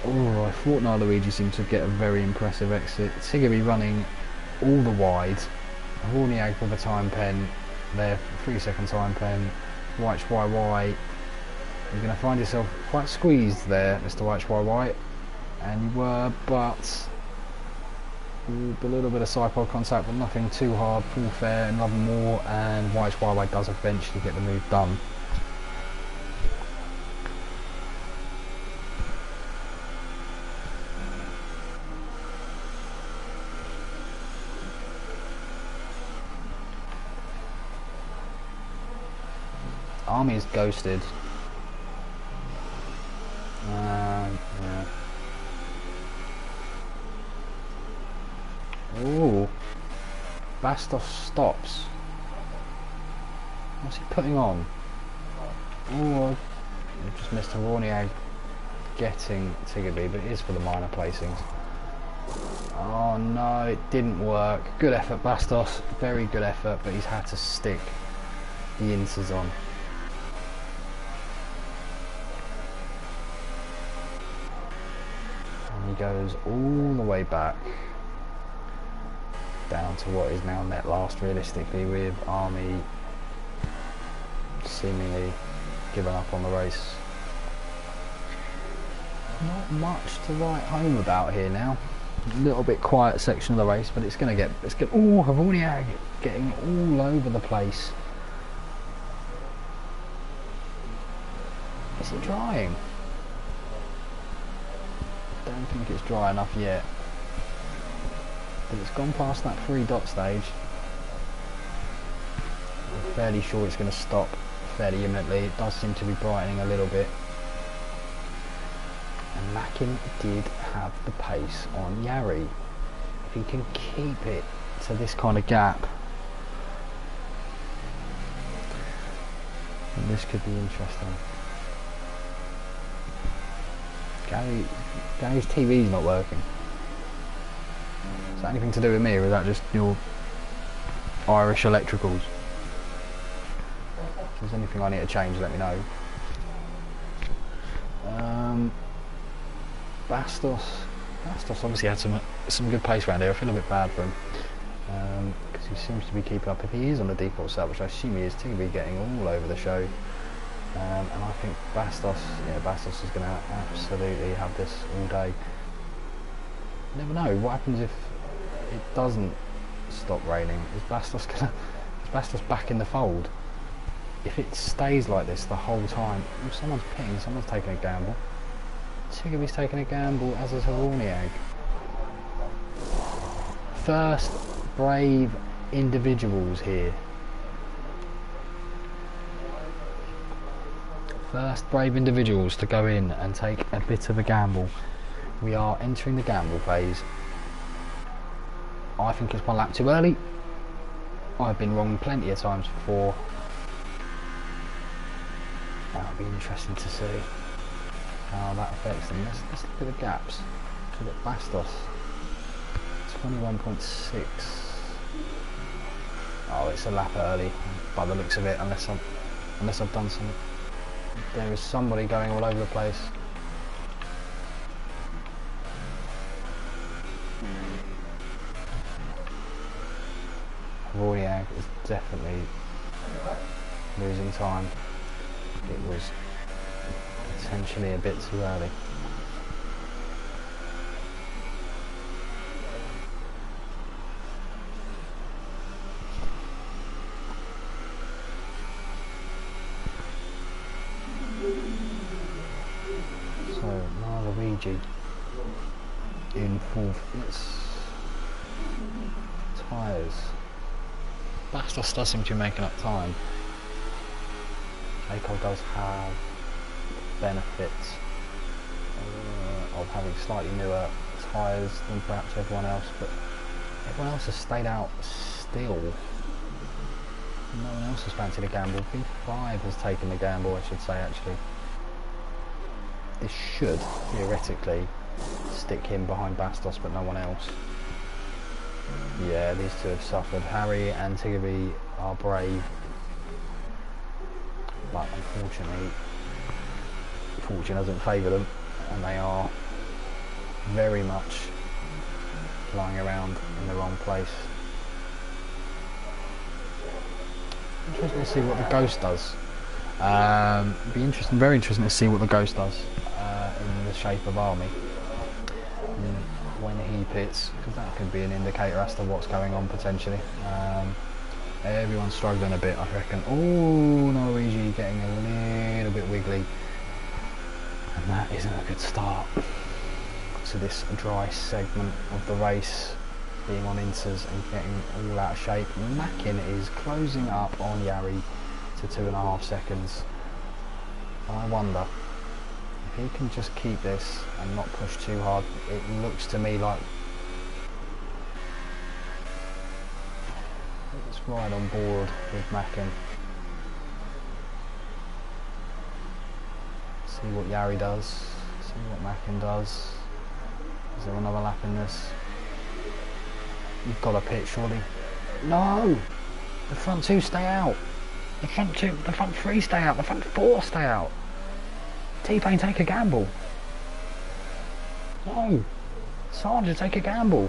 Oh, I thought Luigi seemed to get a very impressive exit. Tigamy running all the wide. Horniag with a time pen there, 3-second time pen. YHYY, you're going to find yourself quite squeezed there, Mr. YHYY. And you were, but a little bit of side-pod contact, but nothing too hard. Full fair, another more, and YHYY does eventually get the move done. Army is ghosted. Yeah. Oh, Bastos stops. What's he putting on? Oh, I just missed Horniag getting Tigamy, but it is for the minor placings. Oh no, it didn't work. Good effort, Bastos. Very good effort, but he's had to stick the inters on. And he goes all the way back down to what is now net last realistically, with Army seemingly giving up on the race. Not much to write home about here now. A little bit quiet section of the race, but it's going to get. Oh, Horniag getting all over the place. Is it drying? I don't think it's dry enough yet. But it's gone past that 3 dot stage. I'm fairly sure it's going to stop fairly imminently. It does seem to be brightening a little bit. And Mackin did have the pace on Yari. If he can keep it to this kind of gap, then this could be interesting. Gary's TV's not working. Is that anything to do with me, or is that just your Irish electricals? If there's anything I need to change, let me know. Bastos obviously had some good pace around here. I feel a bit bad for him because he seems to be keeping up. If he is on the default set, which I assume he is, TV getting all over the show. And I think Bastos is going to absolutely have this all day. You never know what happens if it doesn't stop raining. Is Bastos back in the fold? If it stays like this the whole time, if someone's pitting, someone's taking a gamble. Tigaby's taking a gamble, as is Horniak. First brave individuals here. First brave individuals to go in and take a bit of a gamble. We are entering the gamble phase. I think it's 1 lap too early. I've been wrong plenty of times before. That'll be interesting to see how that affects them. Let's look at the gaps. Look at Bastos. 21.6. Oh, it's a lap early by the looks of it, unless I've done something. There is somebody going all over the place. Horniak is definitely losing time. It was potentially a bit too early. So Luigi in 4th. Tyres. Bastos does seem to be making up time. Jacob does have benefits of having slightly newer tyres than perhaps everyone else, but everyone else has stayed out still. No one else has fancied a gamble. B5 has taken the gamble, I should say, actually. This should, theoretically, stick him behind Bastos, but no one else. Yeah, these two have suffered. Harry and Tigaby are brave, but unfortunately, fortune doesn't favour them, and they are very much flying around in the wrong place. Interesting to see what the Ghost does. Be interesting, very interesting to see what the Ghost does in the shape of Army when he pits, because that could be an indicator as to what's going on potentially. Everyone's struggling a bit, I reckon. Oh, Norwegian getting a little bit wiggly, and that isn't a good start to this dry segment of the race, being on inters and getting all out of shape. Mackin is closing up on Yari to 2.5 seconds. I wonder if he can just keep this and not push too hard. It looks to me like it's right on board with Mackin. See what Yari does, see what Mackin does. Is there another lap in this? You've got to pit, surely. No! The front 2 stay out. The front 3 stay out. The front 4 stay out. T-Pain, take a gamble. No. Sargent, take a gamble.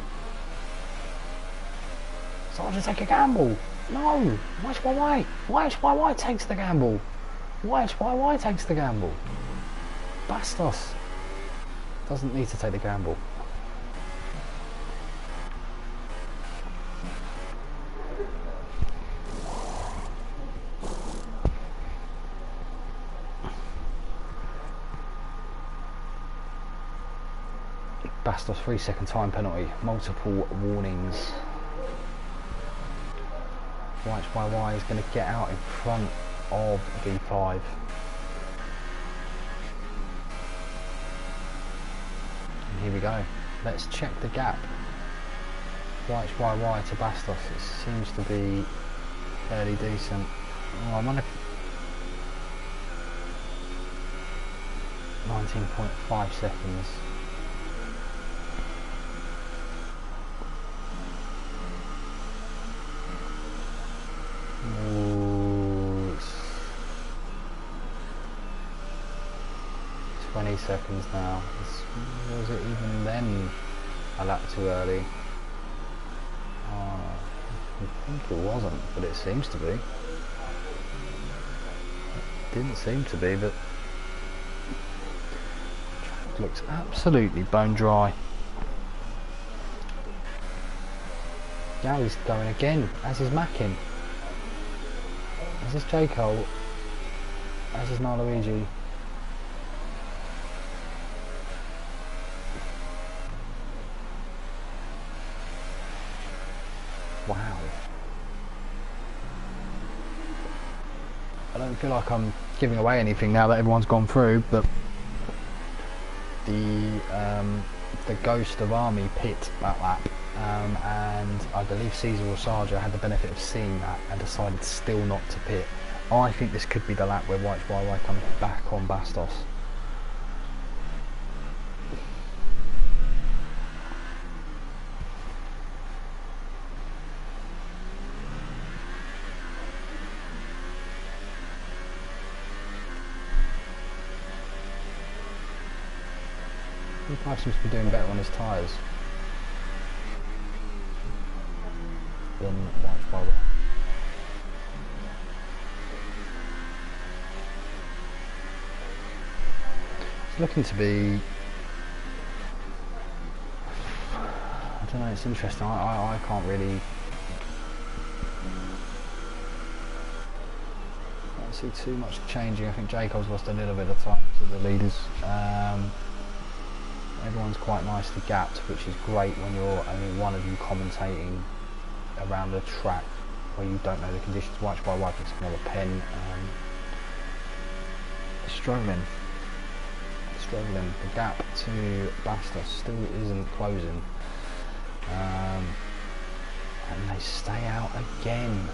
Sargent, take a gamble. No. YY. YY takes the gamble. YY takes the gamble. Bastos doesn't need to take the gamble. Bastos 3-second time penalty, multiple warnings. YHYY is going to get out in front of V5. And here we go. Let's check the gap. YHYY to Bastos. It seems to be fairly decent. Oh, I wonder if 19.5 seconds. Ooh, 20 seconds now. Was it even then a lap too early? I think it wasn't, but it seems to be. It didn't seem to be, but track looks absolutely bone dry. Gary's going again, as is Mackin. As is J. Cole. As is Luigi. Wow. I don't feel like I'm giving away anything now that everyone's gone through, but the ghost of Army pit that lap, and I believe Caesar or Sarja had the benefit of seeing that and decided still not to pit. I think this could be the lap where YHYY comes back on Bastos. V5 seems to be doing better on his tyres than YHYY. It's looking to be, I don't know, it's interesting. I can't really see too much changing. I think Jacob's lost a little bit of time to the leaders. Everyone's quite nicely gapped, which is great when you're only one of you commentating around the track where you don't know the conditions. YHYY picks up another pen. Struggling. The gap to Bastos still isn't closing. And they stay out again.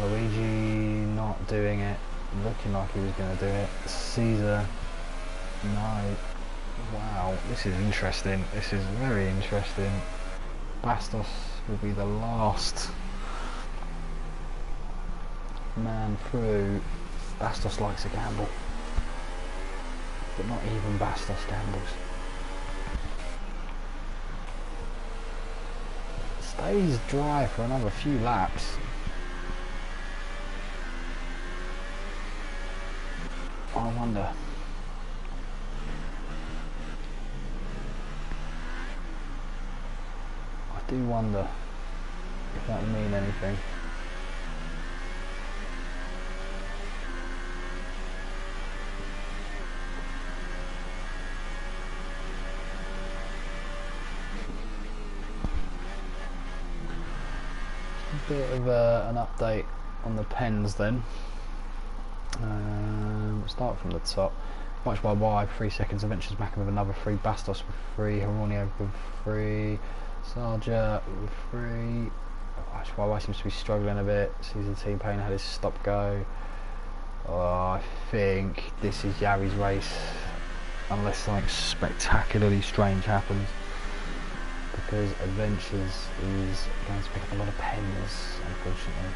Luigi not doing it. Looking like he was going to do it. Caesar, no. Wow, this is interesting. This is very interesting. Bastos will be the last man through. Bastos likes a gamble, but not even Bastos gambles. Stays dry for another few laps. I wonder. I do wonder if that will mean anything. A bit of an update on the pens then. Start from the top. YHYY 3 seconds, Adventures Mackin with another 3, Bastos with 3, Hironio with 3, Sarja with 3. YHYY seems to be struggling a bit. Caesar T-Pain had his stop go. Oh, I think this is Yari's race, unless something spectacularly strange happens, because Adventures is going to pick up a lot of pens, unfortunately.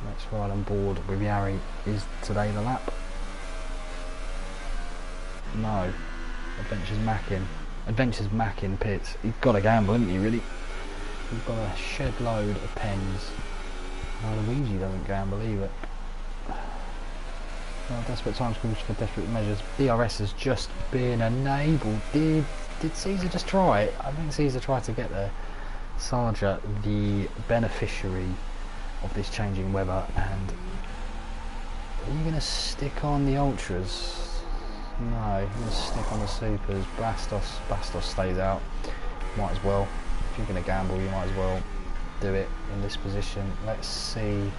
Next ride on board with Yari is today the lap. No. Adventures Mackin pits. You've got to gamble, haven't you, really? You've got a shed load of pens. Luigi doesn't gamble either. Well, desperate times calls for desperate measures. DRS has just been enabled. Did Caesar just try it? I think Caesar tried to get there. Sarja, the beneficiary of this changing weather, and Are you going to stick on the ultras? No, you're going to stick on the supers. Bastos stays out. Might as well. If you're going to gamble, you might as well do it in this position. Let's see.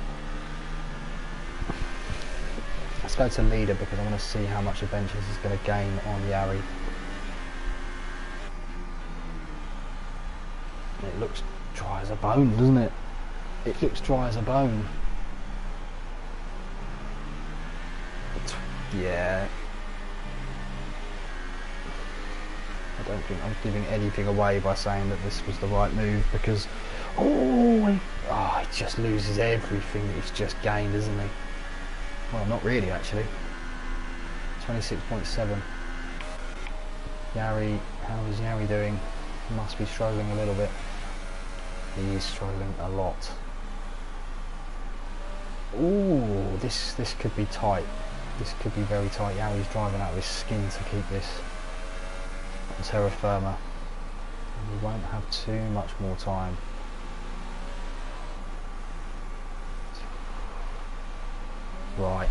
Let's go to leader because I want to see how much adventures is going to gain on Yari. It looks dry as a bone, doesn't it? It looks dry as a bone. Yeah. I don't think I'm giving anything away by saying that this was the right move because he just loses everything that he's just gained, isn't he? Well, not really actually. 26.7. Yari, how is Yari doing? He must be struggling a little bit. He is struggling a lot. Ooh, this could be tight. This could be very tight. Yari's driving out of his skin to keep this on terra firma. We won't have too much more time. Right.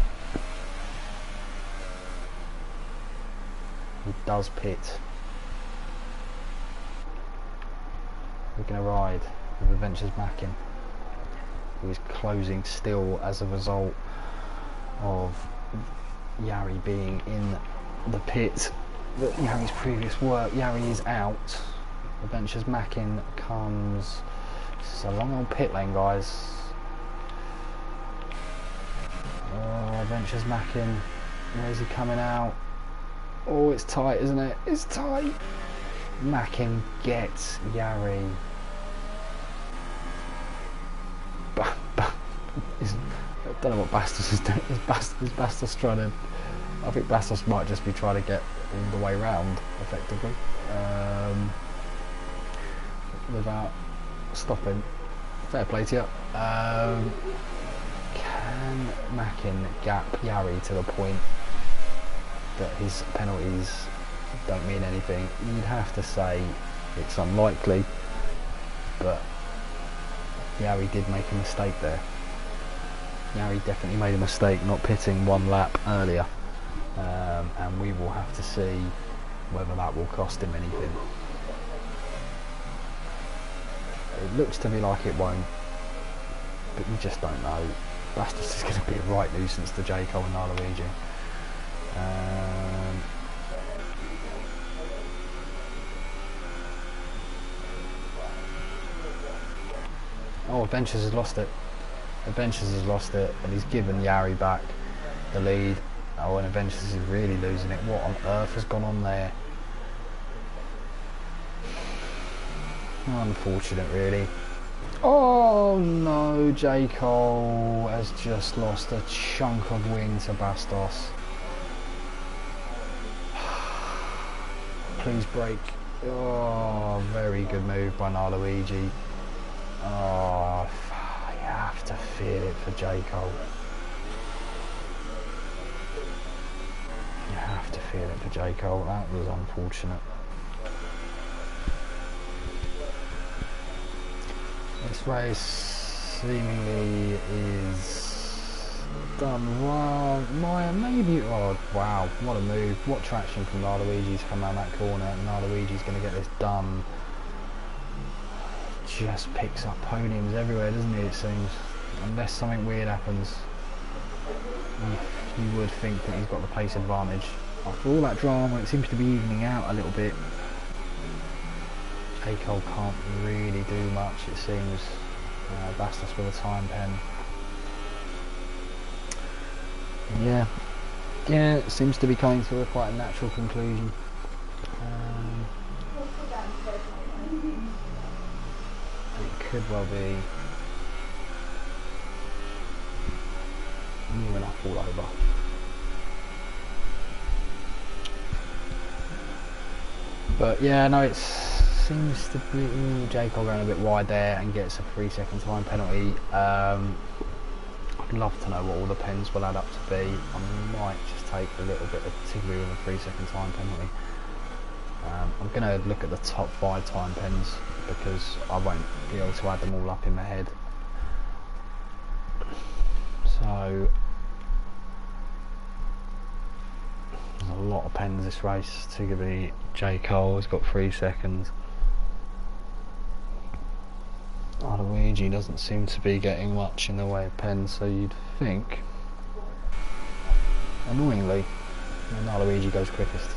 He does pit. We're going to ride with Adventures Mackin, who is closing still as a result of Yari being in the pit. But Yari's previous work, Yari is out. Adventures Mackin comes. This is a long old pit lane, guys. Adventures Mackin, where's he coming out? Oh, it's tight, isn't it? It's tight. Mackin gets Yari. I don't know what Bastos is doing. Is Bastos trying to... I think Bastos might just be trying to get all the way round, effectively, without stopping. Fair play to you. Can Mackin gap Yari to the point that his penalties don't mean anything? You'd have to say it's unlikely, but Yari did make a mistake there. Yari definitely made a mistake not pitting one lap earlier, and we will have to see whether that will cost him anything. It looks to me like it won't, but you just don't know. Bastos is going to be a right nuisance to J. Cole and Luigi. Oh, Adventures has lost it. Adventures has lost it, and he's given Yari back the lead. Oh, and Adventures is really losing it. What on earth has gone on there? Unfortunate, really. Oh no, J. Cole has just lost a chunk of wing to Bastos. Please break. Oh, very good move by Luigi. Oh, you have to feel it for J. Cole. You have to feel it for J. Cole. That was unfortunate. This race seemingly is done well. Maya, maybe. Oh, wow. What a move. What traction from Luigi's come around that corner. And Luigi's going to get this done. Just picks up podiums everywhere, doesn't he, it seems? Unless something weird happens. You would think that he's got the pace advantage. After all that drama, it seems to be evening out a little bit. J. Cole can't really do much, it seems. Bastos with a time pen. Yeah, it seems to be coming to quite a natural conclusion. It could well be near enough all over. But yeah, no, it seems to be J. Cole going a bit wide there and gets a 3-second time penalty. I'd love to know what all the pens will add up to be. I might just take a little bit of Tigby with a 3-second time penalty. I'm going to look at the top 5 time pens because I won't be able to add them all up in my head. So pens this race. Tiggerby, J. Cole has got 3 seconds. Luigi doesn't seem to be getting much in the way of pens, so you'd think, annoyingly, Luigi goes quickest.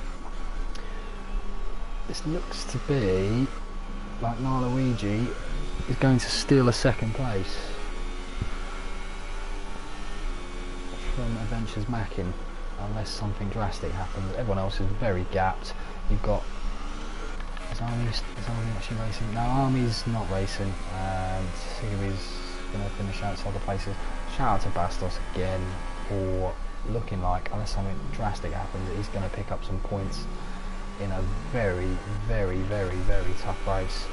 This looks to be like Luigi is going to steal a second place from Adventures Mackin, unless something drastic happens. Everyone else is very gapped. You've got... Is Army actually racing? No, Army's not racing. Tiggerby's going to finish outside the places. Shout out to Bastos again for looking like, unless something drastic happens, he's going to pick up some points in a very, very, very, very tough race.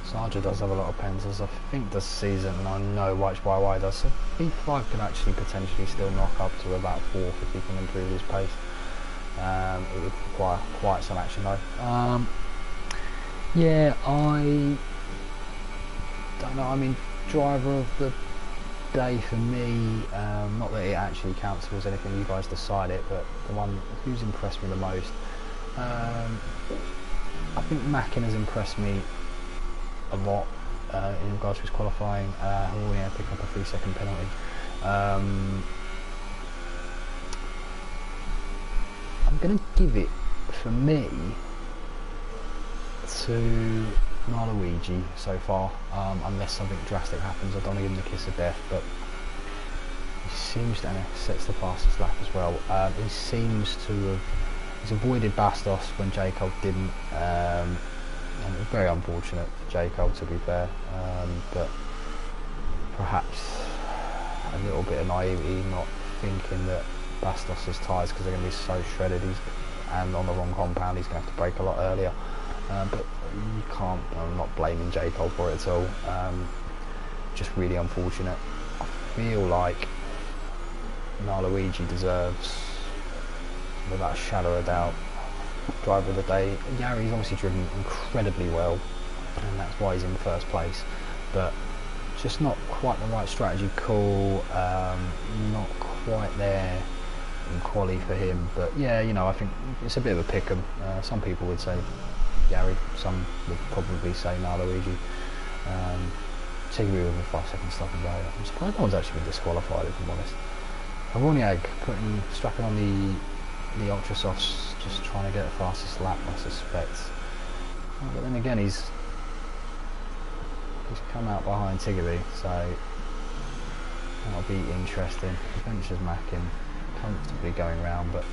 Sarja does have a lot of pens, as I think this season, and I know YY does. So B5 could actually potentially still knock up to about 4th if he can improve his pace. It would require quite some action though. Yeah, I don't know. I mean, driver of the day for me, not that it actually counts towards anything, you guys decide it, but the one who's impressed me the most, I think Mackin has impressed me a lot in regards to his qualifying. Yeah, pick up a 3-second penalty. I'm going to give it, for me, to Luigi so far, unless something drastic happens. I don't want to give him the kiss of death, but he seems to, and it sets the fastest lap as well. He seems to have, he's avoided Bastos when J. Cole didn't. And it was very unfortunate for J. Cole, to be fair, but perhaps a little bit of naivety, not thinking that Bastos' tyres, because they're going to be so shredded, and on the wrong compound, he's going to have to brake a lot earlier. But you can't, I'm not blaming J. Cole for it at all, just really unfortunate. I feel like Luigi deserves, without a shadow of a doubt, driver of the day. Yari's obviously driven incredibly well, and that's why he's in first place, but just not quite the right strategy call, not quite there in quali for him. But yeah, you know, I think it's a bit of a pick 'em. Some people would say Yari, some would probably say Luigi. Tiggerby with a 5-second stop and go. I'm surprised no one's actually been disqualified, if I'm honest. Avorniag strapping on the ultra softs, just trying to get the fastest lap, I suspect. But then again, he's come out behind Tiggerby, so that'll be interesting. Adventures Mackin comfortably going round, but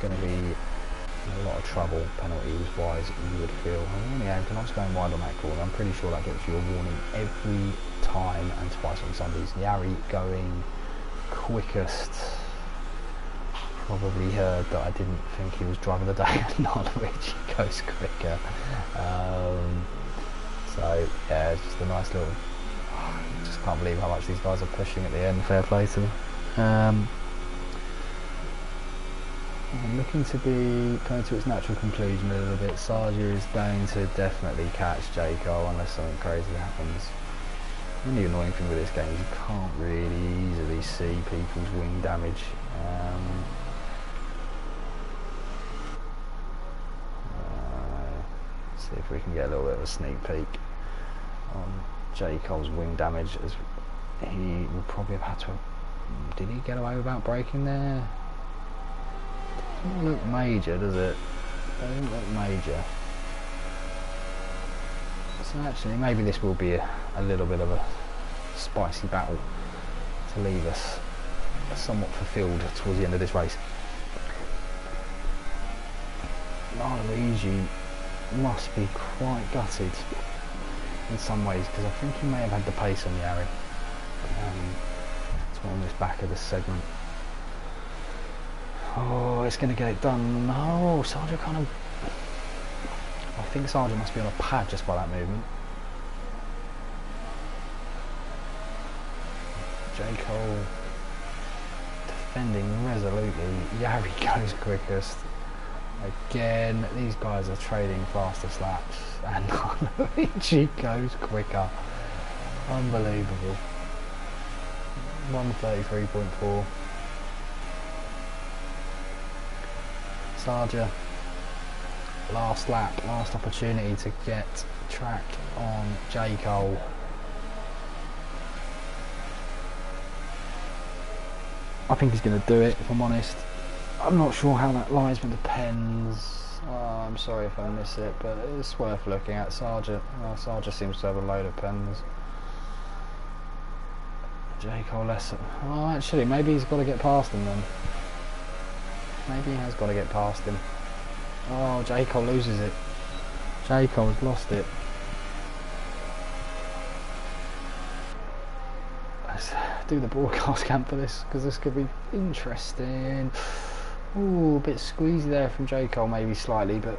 going to be in a lot of trouble penalties wise, you would feel. Avorniag can also go wide on that corner. I'm pretty sure that gets you a warning every time, and twice on Sundays. Yari going quickest. Probably heard that I didn't think he was driver of the day, and Luigi goes quicker. So yeah, it's just a nice little. I just can't believe how much these guys are pushing at the end. Fair play to them. Looking to be coming to its natural conclusion a little bit. Sarja is going to definitely catch J. Cole unless something crazy happens. The only annoying thing with this game is you can't really easily see people's wing damage. See if we can get a little bit of a sneak peek on J. Cole's wing damage, as he would probably have had to. Did he get away without braking there? Doesn't look major, does it? Doesn't look major. So actually, maybe this will be a little bit of a spicy battle to leave us somewhat fulfilled towards the end of this race. Luigi must be quite gutted in some ways, because I think he may have had the pace on Yari. It's on this back of the segment. Oh, it's going to get it done. No, Sarja kind of. I think Sarja must be on a pad just by that movement. J. Cole defending resolutely. Yari goes quickest. Again, these guys are trading fastest laps, and Luigi goes quicker. Unbelievable. 1:33.4. Sarja, last lap, last opportunity to get track on J. Cole. I think he's going to do it, if I'm honest. I'm not sure how that lies with the pens. I'm sorry if I miss it, but it's worth looking at. Sarja seems to have a load of pens. J. Cole less. Oh, actually, maybe he's got to get past him then. Maybe he has got to get past him. Oh, J. Cole loses it. J. Cole has lost it. Let's do the broadcast cam for this, because this could be interesting. Ooh, a bit squeezy there from J. Cole, maybe slightly, but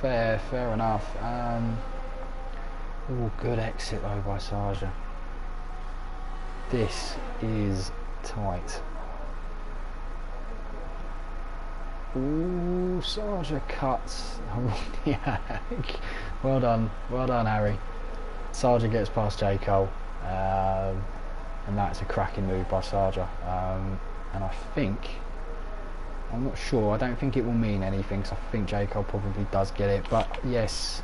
fair enough. Ooh, good exit though by Sarja. This is tight. Ooh, Sarja cuts. Yeah, well done, Harry. Sarja gets past J. Cole, and that's a cracking move by Sarja. And I think, I'm not sure, I don't think it will mean anything, because I think J. Cole probably does get it, but yes,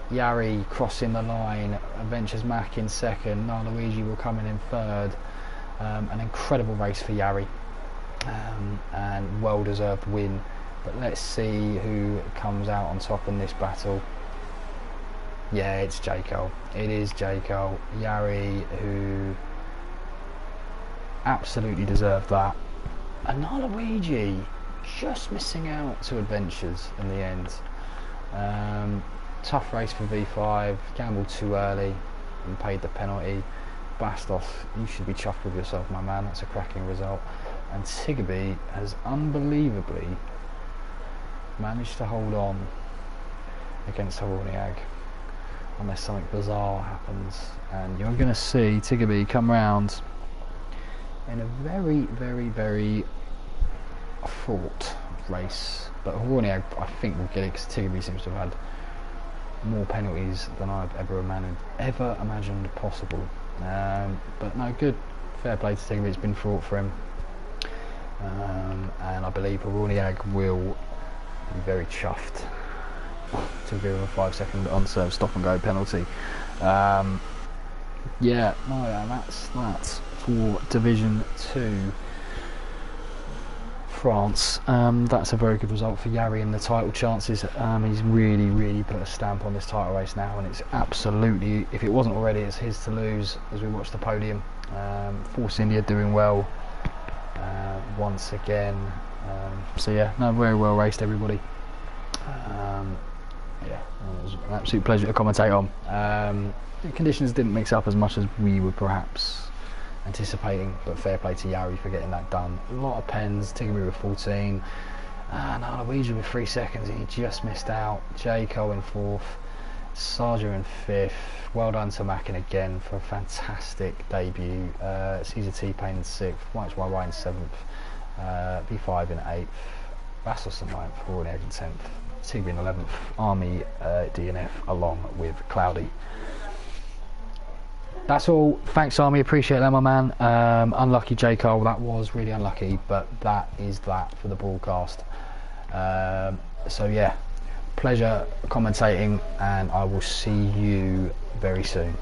Jari crossing the line, Adventures Mac in second, Luigi will come in third. An incredible race for Jari, and well deserved win, but let's see who comes out on top in this battle. Yeah, it's J. Cole. It is J. Cole. Jari, who absolutely deserved that. And Luigi just missing out to Adventures in the end. Tough race for V5, gambled too early and paid the penalty. Bastos, you should be chuffed with yourself, my man. That's a cracking result. And Tiggerby has unbelievably managed to hold on against Horniag, unless something bizarre happens. And you're going to see Tiggerby come round in a very fraught race. But Horniag, I think, will get it, because Tiggerby seems to have had more penalties than I've ever imagined possible. But no, good, fair play to Tiggerby. It's been fraught for him, and I believe Horniag will be very chuffed to give him a 5-second unserved stop and go penalty. Yeah, no, that's that for Division 2 France. That's a very good result for Jari in the title chances. He's really put a stamp on this title race now, and it's absolutely, if it wasn't already, it's his to lose as we watch the podium. Force India doing well once again. So yeah, no, very well raced, everybody. Yeah, it was an absolute pleasure to commentate on. The conditions didn't mix up as much as we were perhaps anticipating, but fair play to Jari for getting that done. A lot of pens, Tiggerby with 14, and Luigi with 3 seconds, he just missed out. J. Cole in 4th, Sarja in 5th. Well done to Mackin again for a fantastic debut. Caesar T-Pain in 6th, White's YY in 7th, V5 in 8th, Bastos in 9th, Horniag in 10th, Tiggerby in 11th, Army DNF along with Cloudy. That's all. Thanks, Army. Appreciate that, my man. Unlucky J. Cole. That was really unlucky, but that is that for the broadcast. So yeah, pleasure commentating, and I will see you very soon.